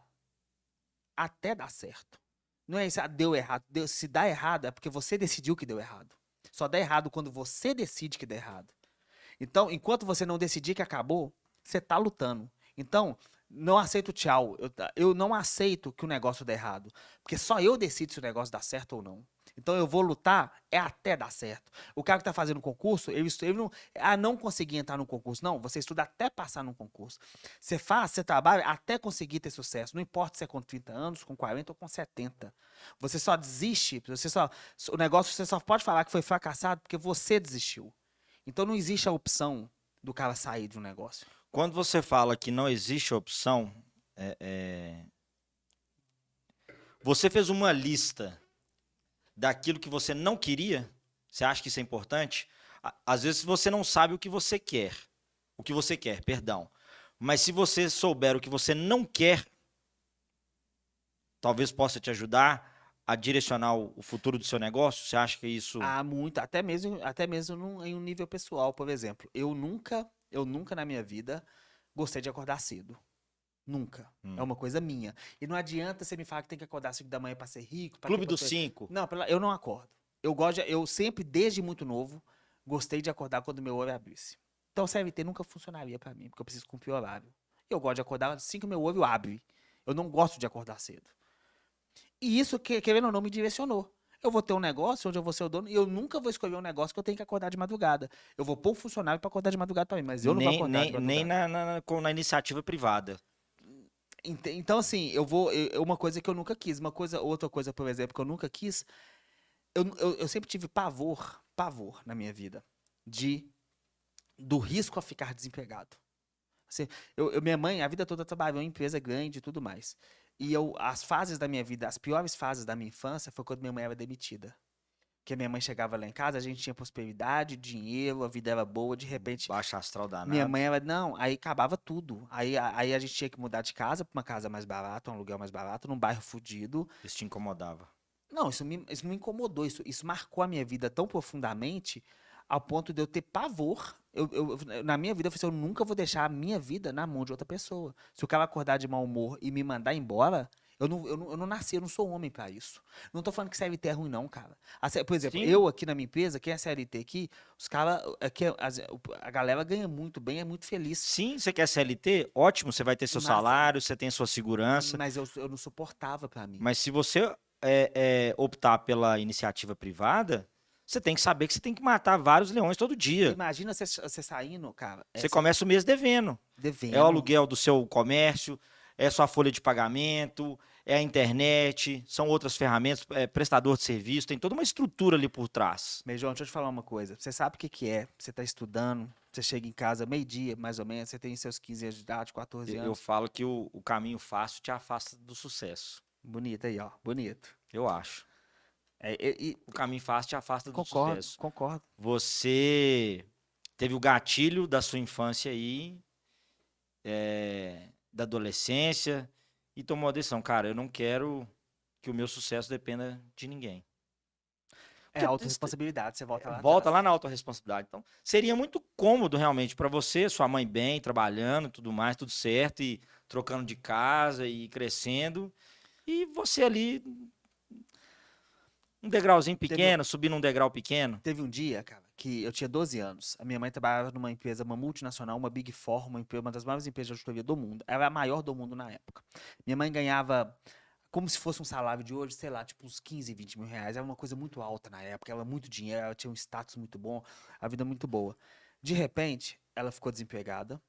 até dar certo. Não é isso, deu errado. Se dá errado, é porque você decidiu que deu errado. Só dá errado quando você decide que deu errado. Então, enquanto você não decidir que acabou, você tá lutando. Então, não aceito tchau. Eu não aceito que o negócio dê errado. Porque só eu decido se o negócio dá certo ou não. Então eu vou lutar até dar certo. O cara que tá fazendo concurso, ele não conseguir entrar no concurso. Não, você estuda até passar no concurso. Você trabalha até conseguir ter sucesso. Não importa se é com 30 anos, com 40 ou com 70. Você só desiste, o negócio você só pode falar que foi fracassado porque você desistiu. Então não existe a opção do cara sair de um negócio. Quando você fala que não existe opção, você fez uma lista daquilo que você não queria? Você acha que isso é importante? Às vezes você não sabe o que você quer. Perdão. Mas se você souber o que você não quer, talvez possa te ajudar a direcionar o futuro do seu negócio? Você acha que isso... Muito. Até mesmo em um nível pessoal, por exemplo. Eu nunca na minha vida gostei de acordar cedo. Nunca. É uma coisa minha. E não adianta você me falar que tem que acordar às 5 da manhã para ser rico. Clube dos 5. Não, eu não acordo. Eu sempre, desde muito novo, gostei de acordar quando meu olho abrisse. Então o CLT nunca funcionaria para mim, porque eu preciso cumprir o horário. Eu gosto de acordar assim que meu olho abre. Eu não gosto de acordar cedo. E isso, querendo ou não, me direcionou. Eu vou ter um negócio onde eu vou ser o dono e eu nunca vou escolher um negócio que eu tenho que acordar de madrugada. Eu vou pôr um funcionário para acordar de madrugada para mim, mas eu não vou acordar de madrugada. Nem na iniciativa privada. Então, assim, uma coisa que eu nunca quis, outra coisa, por exemplo, que eu nunca quis, eu sempre tive pavor na minha vida, do risco a ficar desempregado. Assim, minha mãe, a vida toda trabalhou em empresa grande e tudo mais. E as fases da minha vida, as piores fases da minha infância, foi quando minha mãe era demitida. Porque minha mãe chegava lá em casa, a gente tinha prosperidade, dinheiro, a vida era boa, de repente... Baixa astral danado. Minha mãe era... Não, aí acabava tudo. Aí a gente tinha que mudar de casa para uma casa mais barata, um aluguel mais barato, num bairro fudido. Isso te incomodava? Não, isso não me incomodou. Isso marcou a minha vida tão profundamente ao ponto de eu ter pavor. Na minha vida, eu falei assim, eu nunca vou deixar a minha vida na mão de outra pessoa. Se o cara acordar de mau humor e me mandar embora... Eu não nasci, eu não sou homem pra isso. Não tô falando que CLT é ruim, não, cara. Por exemplo, Sim. eu aqui na minha empresa, quem é CLT aqui, os caras, a galera ganha muito bem, é muito feliz. Sim, você quer CLT? Ótimo, você vai ter seu salário, você tem sua segurança. Mas eu não suportava pra mim. Mas se você optar pela iniciativa privada, você tem que saber que você tem que matar vários leões todo dia. Imagina você saindo, cara. Você começa o mês devendo. É o aluguel do seu comércio, é sua folha de pagamento, é a internet, são outras ferramentas, prestador de serviço, tem toda uma estrutura ali por trás. Mas, João, deixa eu te falar uma coisa. Você sabe o que é? Você está estudando, você chega em casa meio-dia, mais ou menos, você tem seus 15 anos de idade, 14 anos. Eu falo que o caminho fácil te afasta do sucesso. Bonito aí, ó. Bonito. Eu acho. O caminho fácil te afasta do sucesso. Concordo. Você teve o gatilho da sua infância aí, da adolescência, e tomou a decisão, cara, eu não quero que o meu sucesso dependa de ninguém. Autorresponsabilidade, você volta lá. Volta lá na autorresponsabilidade. Então, seria muito cômodo realmente para você, sua mãe bem, trabalhando, tudo mais, tudo certo, e trocando de casa e crescendo, e você ali um degrauzinho pequeno, subindo um degrau pequeno. Teve um dia, cara, que eu tinha 12 anos. A minha mãe trabalhava numa empresa, uma multinacional, uma Big Four, uma das maiores empresas de auditoria do mundo. Ela era a maior do mundo na época. Minha mãe ganhava, como se fosse um salário de hoje, sei lá, tipo uns 15, 20 mil reais. Era uma coisa muito alta na época. Ela era muito dinheiro, ela tinha um status muito bom, a vida muito boa. De repente, ela ficou desempregada,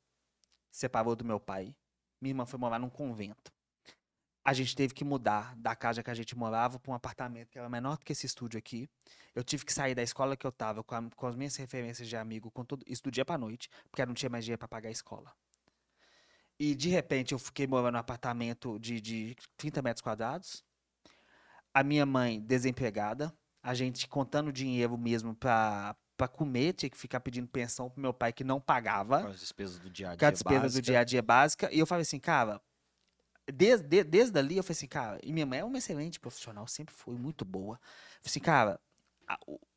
separou do meu pai. Minha irmã foi morar num convento. A gente teve que mudar da casa que a gente morava para um apartamento que era menor do que esse estúdio aqui. Eu tive que sair da escola que eu tava com as minhas referências de amigo, com tudo isso do dia pra noite, porque eu não tinha mais dinheiro para pagar a escola. E de repente eu fiquei morando num apartamento de 30 metros quadrados. A minha mãe desempregada, a gente contando dinheiro mesmo para comer, tinha que ficar pedindo pensão pro meu pai que não pagava. Com as despesas do dia a dia com as despesas do dia a dia básica. E eu falei assim, cara, Desde ali eu falei assim, cara, e minha mãe é uma excelente profissional, sempre foi muito boa. Eu falei assim, cara,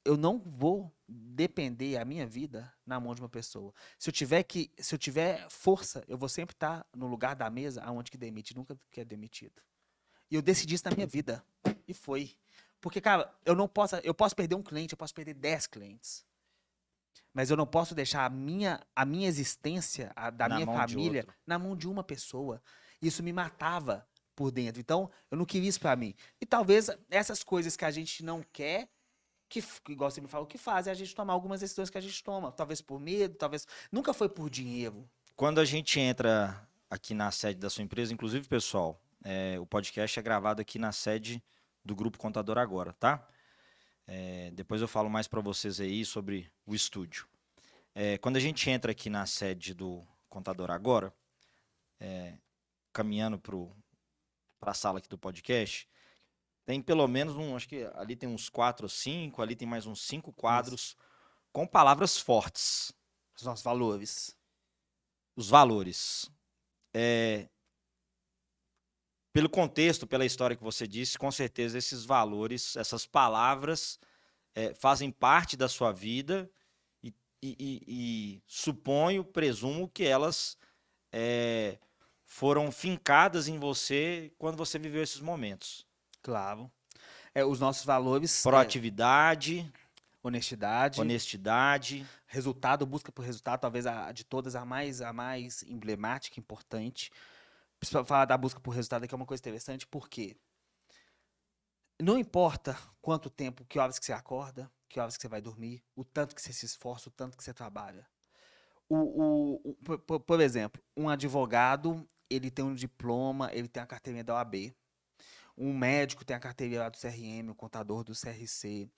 eu não vou depender a minha vida na mão de uma pessoa. Se eu tiver força, eu vou sempre estar no lugar da mesa aonde que demite, nunca que é demitido. E eu decidi isso na minha vida. E foi. Porque, cara, eu posso perder um cliente, eu posso perder 10 clientes. Mas eu não posso deixar a minha existência, da Na minha mão de família, outro. na mão de uma pessoa. Isso me matava por dentro. Então, eu não queria isso pra mim. E talvez essas coisas que a gente não quer, igual você me falou, que fazem a gente tomar algumas decisões que a gente toma. Talvez por medo, talvez. Nunca foi por dinheiro. Quando a gente entra aqui na sede da sua empresa, inclusive, pessoal, o podcast é gravado aqui na sede do Grupo Contador Agora, tá? Depois eu falo mais para vocês aí sobre o estúdio. Quando a gente entra aqui na sede do Contador Agora, caminhando para a sala aqui do podcast, tem pelo menos acho que ali tem uns 4 ou 5, ali tem mais uns 5 quadros com palavras fortes. Os nossos valores. Os valores. Pelo contexto, pela história que você disse, com certeza esses valores, essas palavras fazem parte da sua vida e suponho, presumo que elas foram fincadas em você quando você viveu esses momentos. Claro. Os nossos valores. Proatividade, Honestidade. Resultado, busca por resultado, talvez de todas a mais emblemática, importante. Precisa falar da busca por resultado aqui é uma coisa interessante, porque não importa quanto tempo, que horas que você acorda, que horas que você vai dormir, o tanto que você se esforça, o tanto que você trabalha. Por exemplo, um advogado, ele tem um diploma, ele tem a carteirinha da OAB. Um médico tem a carteirinha lá do CRM, o contador do CRC.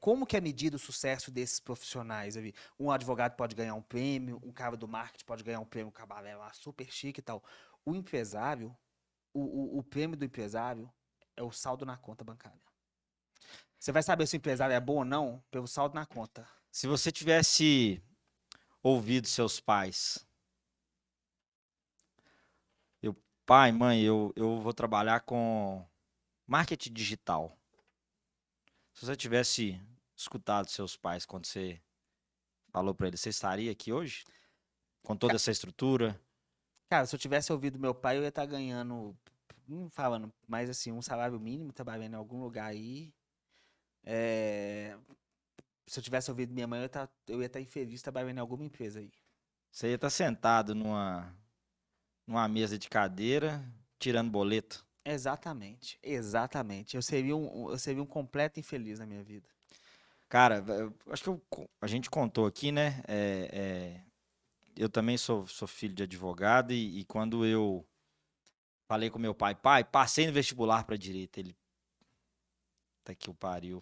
Como que é medido o sucesso desses profissionais? Um advogado pode ganhar um prêmio, um cara do marketing pode ganhar um prêmio, um cabaré lá super chique e tal. O empresário, o prêmio do empresário é o saldo na conta bancária. Você vai saber se o empresário é bom ou não pelo saldo na conta. Se você tivesse ouvido seus pais, pai, mãe, eu vou trabalhar com marketing digital. Se você tivesse escutado seus pais quando você falou para eles, você estaria aqui hoje? Com toda essa estrutura? Cara, se eu tivesse ouvido meu pai, eu ia estar ganhando, não falando, mas assim, um salário mínimo, trabalhando em algum lugar aí. Se eu tivesse ouvido minha mãe, eu ia estar infeliz trabalhando em alguma empresa aí. Você ia estar sentado numa mesa de cadeira, tirando boleto. Exatamente. Eu seria um completo infeliz na minha vida. Cara, acho que a gente contou aqui, né? Eu também sou filho de advogado e quando eu falei com meu pai, passei no vestibular para direito, ele, tá que o pariu.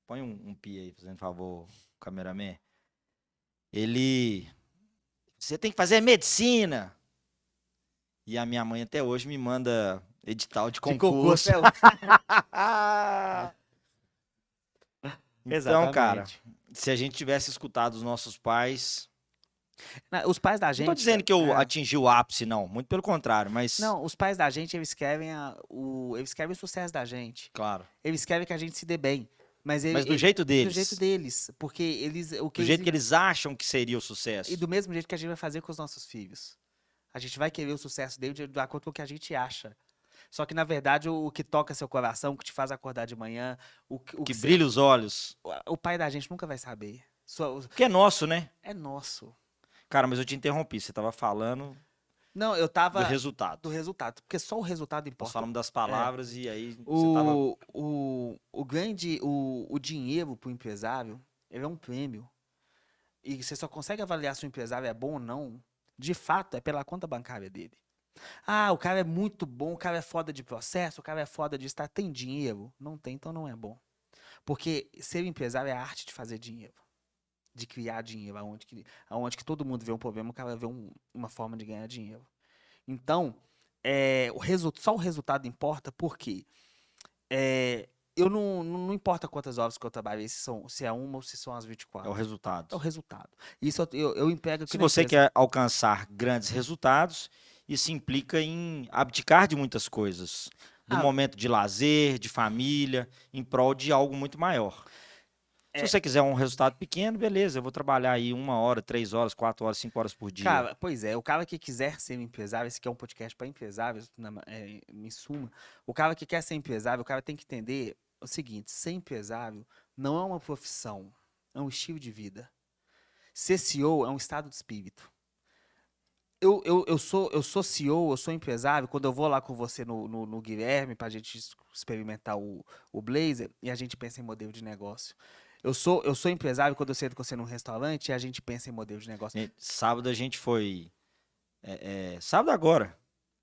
Põe um pi aí, fazendo favor, cameraman. Você tem que fazer medicina. E a minha mãe até hoje me manda edital de concurso. Então, cara, se a gente tivesse escutado os nossos pais... Os pais da gente... Não tô dizendo que eu atingi o ápice, não. Muito pelo contrário, mas... Não, os pais da gente, eles querem o sucesso da gente. Claro. Eles querem que a gente se dê bem. Mas do jeito deles. Do jeito deles. Porque eles... Do jeito que eles acham que seria o sucesso. E do mesmo jeito que a gente vai fazer com os nossos filhos. A gente vai querer o sucesso dele de acordo com o que a gente acha. Só que, na verdade, o que toca seu coração, o que te faz acordar de manhã... O que brilha os olhos. O pai da gente nunca vai saber. Porque é nosso, né? É nosso. Cara, mas eu te interrompi. Você tava falando... Não, eu tava... Do resultado. Do resultado. Porque só o resultado importa. Nós falamos das palavras e aí você tava... O dinheiro pro empresário, ele é um prêmio. E você só consegue avaliar se o empresário é bom ou não, de fato, é pela conta bancária dele. Ah, o cara é muito bom, o cara é foda de processo, o cara é foda de estar... Tem dinheiro? Não tem, então não é bom. Porque ser empresário é a arte de fazer dinheiro. De criar dinheiro. Aonde que todo mundo vê um problema, o cara vê uma forma de ganhar dinheiro. Então, só o resultado importa porque eu não importa quantas horas que eu trabalhei, se é uma ou se são as 24. É o resultado. É o resultado. Isso eu emprego aqui se você quer alcançar grandes resultados isso implica em abdicar de muitas coisas. Do Ah, momento de lazer, de família, em prol de algo muito maior. Se é, você quiser um resultado pequeno, beleza, eu vou trabalhar aí 1 hora, 3 horas, 4 horas, 5 horas por dia. cara, pois é, o cara que quiser ser um empresário, esse aqui é um podcast para empresários, em suma, o cara que quer ser empresário, o cara tem que entender o seguinte: ser empresário não é uma profissão, é um estilo de vida. Ser CEO é um estado de espírito. Eu sou CEO, eu sou empresário, quando eu vou lá com você no Guilherme para a gente experimentar o Blazer e a gente pensa em modelo de negócio. Eu sou empresário quando eu sento com você num restaurante e a gente pensa em modelo de negócio. Sábado a gente foi. Sábado agora,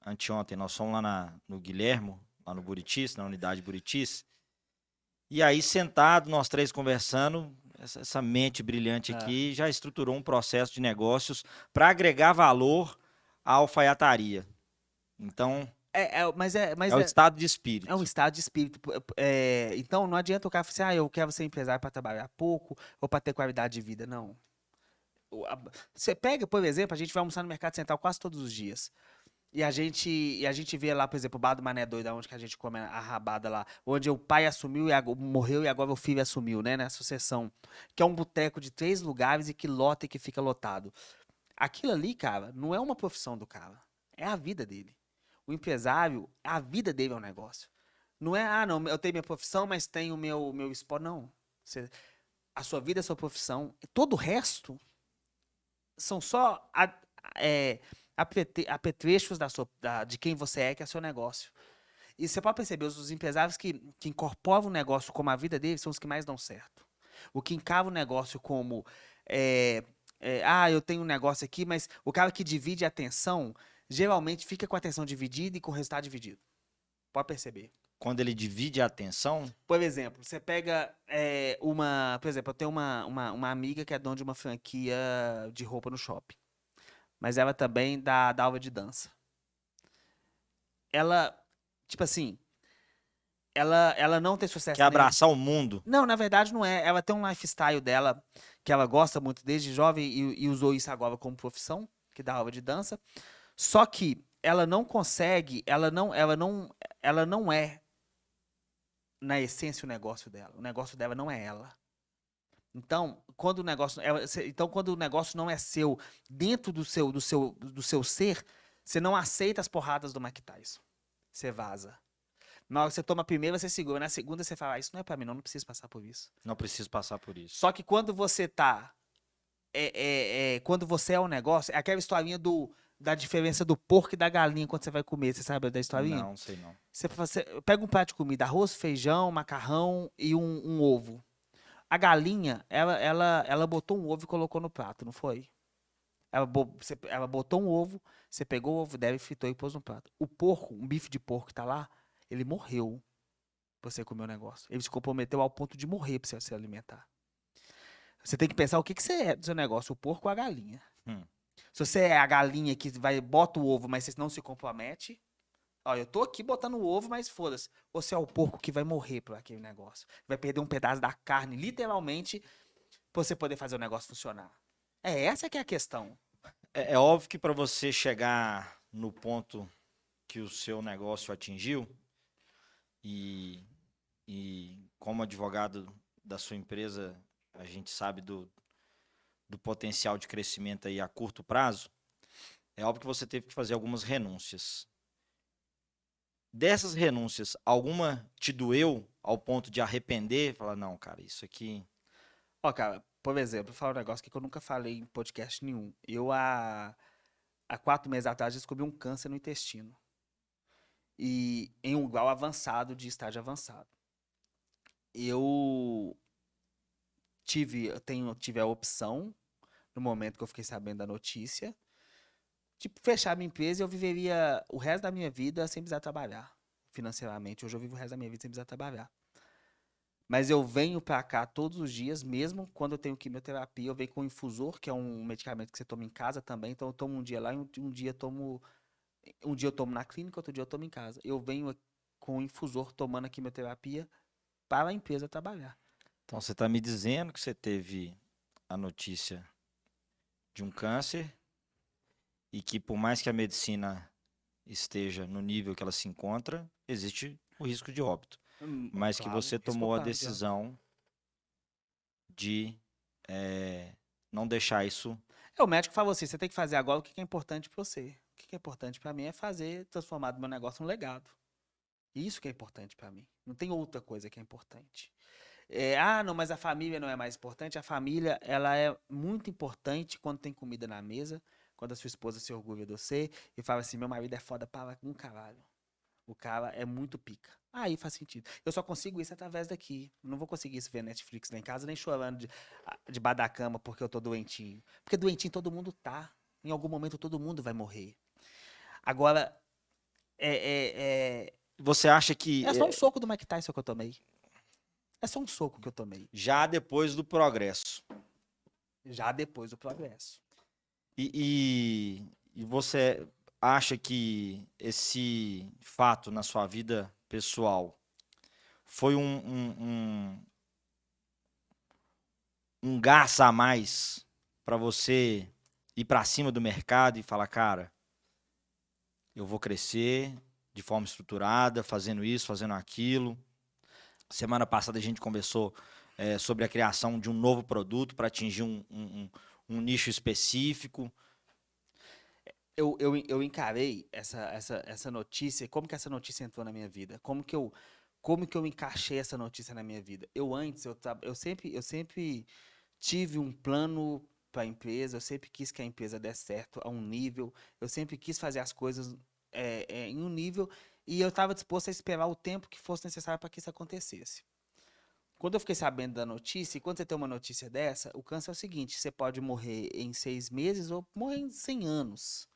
anteontem, nós fomos lá no Guilhermo, lá no Buritis, na unidade Buritis. E aí, sentado, nós três conversando, essa mente brilhante Ah, aqui já estruturou um processo de negócios para agregar valor à alfaiataria. Então, mas é, é mas o é, estado de é um espírito. estado de espírito. Então não adianta o cara falar assim, eu quero ser empresário para trabalhar pouco ou para ter qualidade de vida. Não. Você pega, por exemplo, a gente vai almoçar no Mercado Central quase todos os dias. E a gente vê lá, por exemplo, o Bar do Mané Doido, onde que a gente come a rabada lá, onde o pai assumiu e morreu e agora o filho assumiu, né, na sucessão. Que é um boteco de 3 lugares e que lota e que fica lotado. Aquilo ali, cara, não é uma profissão do cara. É a vida dele. O empresário, a vida dele é um negócio. Não é, não, eu tenho minha profissão, mas tenho o meu esporte. Não. A sua vida é a sua profissão. Todo o resto são só é, apetrechos de quem você é, que é seu negócio. E você pode perceber, os empresários que incorporam o negócio como a vida deles são os que mais dão certo. O que encara o negócio como, eu tenho um negócio aqui, mas o cara que divide a atenção, geralmente fica com a atenção dividida e com o resultado dividido. Pode perceber. Quando ele divide a atenção, Por exemplo, você pega por exemplo, eu tenho uma amiga que é dona de uma franquia de roupa no shopping. Mas ela também dá aula de dança. Ela, tipo assim, ela não tem sucesso quer nenhum. abraçar o mundo. Não, na verdade não é. Ela tem um lifestyle dela que ela gosta muito desde jovem e usou isso agora como profissão, que dá aula de dança. Só que ela não consegue, ela não é na essência o negócio dela. O negócio dela não é ela. Então, quando o negócio não é seu, dentro do seu ser, você não aceita as porradas do Mike Tyson. Você vaza. Na hora que você toma a primeira, você segura. Na segunda, você fala, isso não é pra mim, não preciso passar por isso. Não preciso passar por isso. Só que quando você tá. Quando você é um negócio, é aquela historinha da diferença do porco e da galinha quando você vai comer. Você sabe da historinha? Não, sei não. Você pega um prato de comida, arroz, feijão, macarrão e um ovo. A galinha, ela botou um ovo e colocou no prato, não foi? Ela botou um ovo, você pegou o ovo dela e fritou e pôs no prato. O porco, um bife de porco que tá lá, ele morreu pra você comer o negócio. Ele se comprometeu ao ponto de morrer pra você se alimentar. Você tem que pensar o que você é do seu negócio, o porco ou a galinha. Hum. Se você é a galinha que bota o ovo, mas você não se compromete, ó, eu tô aqui botando o ovo, mas foda-se. Você é o porco que vai morrer por aquele negócio. Vai perder um pedaço da carne, literalmente, pra você poder fazer o negócio funcionar. Essa que é a questão. É óbvio que para você chegar no ponto que o seu negócio atingiu, e como advogado da sua empresa, a gente sabe do potencial de crescimento aí a curto prazo, é óbvio que você teve que fazer algumas renúncias. Dessas renúncias, alguma te doeu ao ponto de arrepender? Falar, não, cara, isso aqui. Ó, cara, por exemplo, vou falar um negócio aqui que eu nunca falei em podcast nenhum. Há 4 meses atrás, descobri um câncer no intestino. E em um grau avançado, de estágio avançado. Eu tive a opção, no momento que eu fiquei sabendo da notícia, de fechar minha empresa e eu viveria o resto da minha vida sem precisar trabalhar financeiramente. Hoje eu vivo o resto da minha vida sem precisar trabalhar. Mas eu venho pra cá todos os dias, mesmo quando eu tenho quimioterapia, eu venho com infusor, que é um medicamento que você toma em casa também. Então eu tomo um dia lá e um dia eu tomo na clínica, outro dia eu tomo em casa. Eu venho com infusor tomando a quimioterapia para a empresa trabalhar. Então você está me dizendo que você teve a notícia de um câncer e que por mais que a medicina esteja no nível que ela se encontra, existe o risco de óbito. Mas que Claro, você isso que eu tomou a falo, decisão de não deixar isso. O médico fala assim, você tem que fazer agora o que é importante para você. O que é importante para mim é fazer, transformar o meu negócio num legado. Isso que é importante para mim. Não tem outra coisa que é importante. Não, mas a família não é mais importante. A família, ela é muito importante quando tem comida na mesa, quando a sua esposa se orgulha de você e fala assim, meu marido é foda para um caralho. O cara é muito pica. Aí faz sentido. Eu só consigo isso através daqui. Não vou conseguir isso ver Netflix lá em casa, nem chorando debaixo da cama porque eu tô doentinho. Porque doentinho todo mundo tá. Em algum momento todo mundo vai morrer. Agora, Você acha que é só um soco do Mike Tyson que eu tomei. É só um soco que eu tomei. já depois do progresso, Já depois do progresso. e você acha que esse fato na sua vida pessoal foi um gás a mais para você ir para cima do mercado e falar, cara, eu vou crescer de forma estruturada, fazendo isso, fazendo aquilo. Semana passada a gente conversou sobre a criação de um novo produto para atingir um nicho específico. Eu encarei essa notícia, como que essa notícia entrou na minha vida? Como que eu encaixei essa notícia na minha vida? Eu sempre tive um plano para a empresa, eu sempre quis que a empresa desse certo a um nível, eu sempre quis fazer as coisas em um nível e eu estava disposto a esperar o tempo que fosse necessário para que isso acontecesse. Quando eu fiquei sabendo da notícia, e quando você tem uma notícia dessa, o câncer é o seguinte, você pode morrer em 6 meses ou morrer em 100 anos.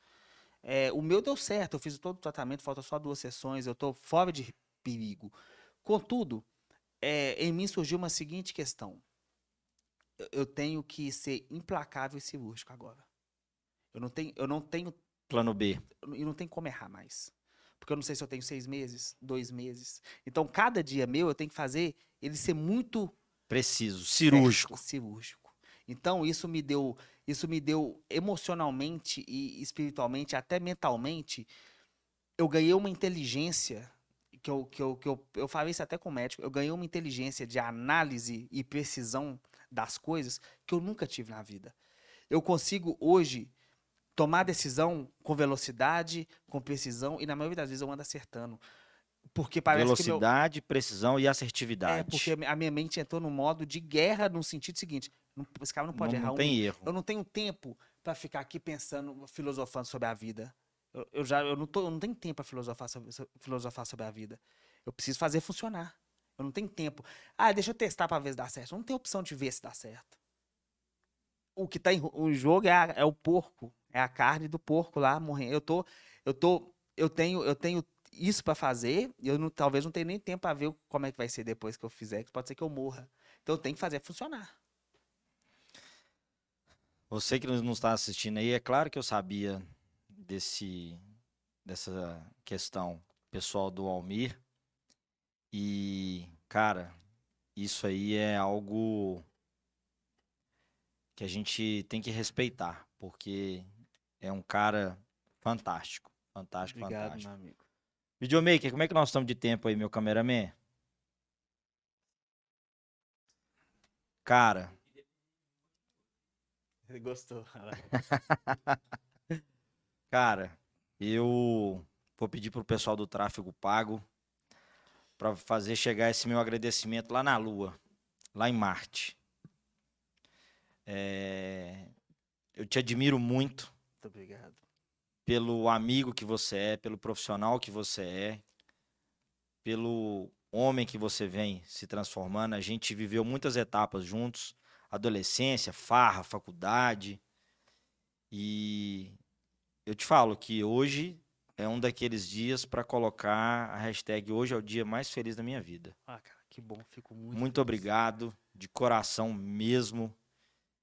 O meu deu certo, eu fiz todo o tratamento, faltam só 2 sessões, eu estou fora de perigo. Contudo, em mim surgiu uma seguinte questão. Eu tenho que ser implacável e cirúrgico agora. Eu não tenho Plano B. e não tem como errar mais. Porque eu não sei se eu tenho 6 meses, 2 meses. Então, cada dia meu eu tenho que fazer ele ser muito Preciso, certo, cirúrgico. cirúrgico. Então, isso me deu emocionalmente e espiritualmente, até mentalmente, eu ganhei uma inteligência eu falei isso até com o médico, eu ganhei uma inteligência de análise e precisão das coisas que eu nunca tive na vida. Eu consigo hoje tomar decisão com velocidade, com precisão, e na maioria das vezes eu ando acertando. Porque parece que Velocidade, precisão e porque assertividade. a minha mente entrou no modo de guerra no sentido seguinte, esse cara não pode Não errar um tem minuto. erro. Eu não tenho tempo para ficar aqui pensando, filosofando sobre a vida. Eu não tenho tempo para filosofar sobre a vida. Eu preciso fazer funcionar. Eu não tenho tempo. Deixa eu testar para ver se dá certo. Eu não tenho opção de ver se dá certo. O que tá em jogo é o porco, é a carne do porco lá morrendo. Eu tenho isso para fazer, e talvez não tenha nem tempo para ver como é que vai ser depois que eu fizer, que pode ser que eu morra. Então eu tenho que fazer funcionar. Você que não está assistindo aí, é claro que eu sabia dessa questão pessoal do Almir. E, cara, isso aí é algo que a gente tem que respeitar, porque é um cara fantástico. Fantástico, Obrigado, meu fantástico. amigo. Videomaker, como é que nós estamos de tempo aí, meu cameraman? Cara, Ele gostou. cara, eu vou pedir pro pessoal do Tráfego Pago para fazer chegar esse meu agradecimento lá na Lua, lá em Marte. Eu te admiro muito Muito obrigado. pelo amigo que você é, pelo profissional que você é, pelo homem que você vem se transformando. A gente viveu muitas etapas juntos, adolescência, farra, faculdade. E eu te falo que hoje é um daqueles dias para colocar a hashtag hoje é o dia mais feliz da minha vida. Cara, que bom, fico muito Muito feliz. obrigado, de coração mesmo.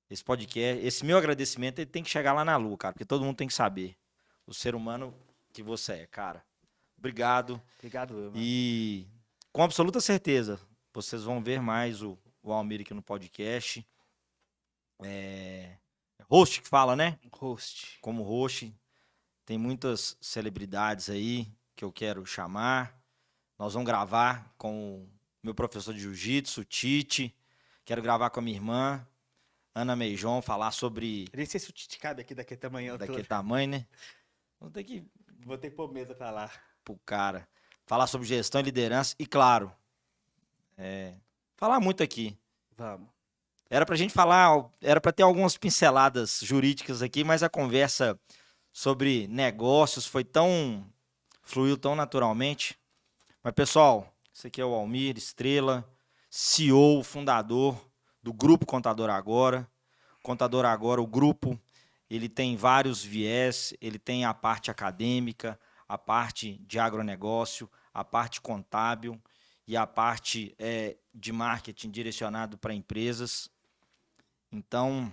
Esse podcast, esse meu agradecimento, ele tem que chegar lá na Lua, cara, porque todo mundo tem que saber o ser humano que você é, cara. Obrigado. Obrigado, eu, mano. E com absoluta certeza, vocês vão ver mais o Almir aqui no podcast. Host que fala, né? Host. Como host. Tem muitas celebridades aí que eu quero chamar. Nós vamos gravar com o meu professor de jiu-jitsu, Tite. Quero gravar com a minha irmã, Ana Meijon, falar sobre Eu nem sei se o Tite cabe aqui daquele tamanho daquele todo. tamanho, né? Vamos ter que ir Vou ter que pôr mesa pra lá. pro cara. Falar sobre gestão e liderança e, claro, falar muito aqui. Vamos. Era pra gente falar, era pra ter algumas pinceladas jurídicas aqui, mas a conversa sobre negócios fluiu tão naturalmente. Mas, pessoal, esse aqui é o Almir Estrela, CEO, fundador do Grupo Contador Agora. Contador Agora, o grupo, ele tem vários viés, ele tem a parte acadêmica, a parte de agronegócio, a parte contábil e a parte de marketing direcionado para empresas. Então,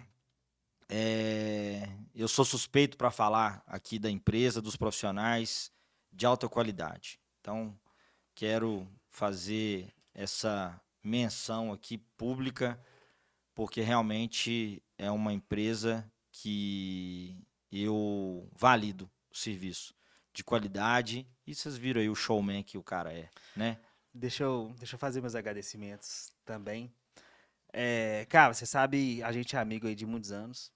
eu sou suspeito para falar aqui da empresa, dos profissionais de alta qualidade. Então, quero fazer essa menção aqui pública, porque realmente é uma empresa que eu valido o serviço de qualidade. E vocês viram aí o showman que o cara é, né? Deixa eu fazer meus agradecimentos também. Cara, você sabe, a gente é amigo aí de muitos anos.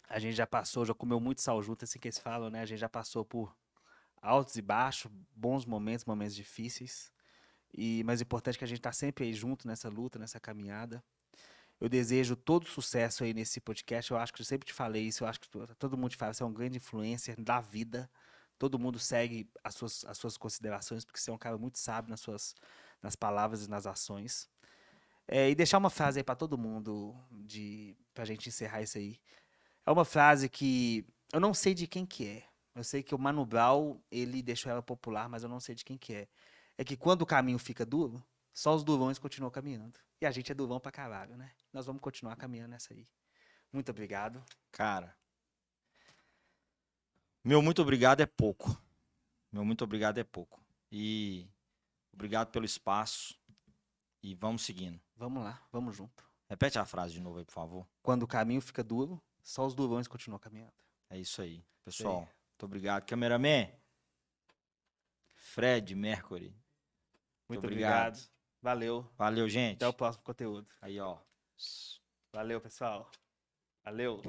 A gente já comeu muito sal junto, assim que eles falam, né? A gente já passou por altos e baixos, bons momentos, momentos difíceis. Mas o importante é que a gente tá sempre aí junto nessa luta, nessa caminhada. Eu desejo todo sucesso aí nesse podcast. Eu acho que eu sempre te falei isso, eu acho que todo mundo te fala, você é um grande influencer da vida. Todo mundo segue as suas considerações, porque você é um cara muito sábio nas palavras e nas ações. E deixar uma frase aí pra todo mundo, pra gente encerrar isso aí. É uma frase que eu não sei de quem que é. Eu sei que o Mano Brown, ele deixou ela popular, mas eu não sei de quem que é. É que quando o caminho fica duro, só os durões continuam caminhando. E a gente é durão pra caralho, né? Nós vamos continuar caminhando nessa aí. Muito obrigado. Cara, meu muito obrigado é pouco. Meu muito obrigado é pouco. E obrigado pelo espaço. E vamos seguindo. Vamos lá, vamos junto. Repete a frase de novo aí, por favor. Quando o caminho fica duro, só os durões continuam caminhando. É isso aí. Pessoal, muito obrigado. Cameraman, Fred Mercury. Muito obrigado. Valeu. Valeu, gente. Até o próximo conteúdo. Aí, ó. Valeu, pessoal. Valeu.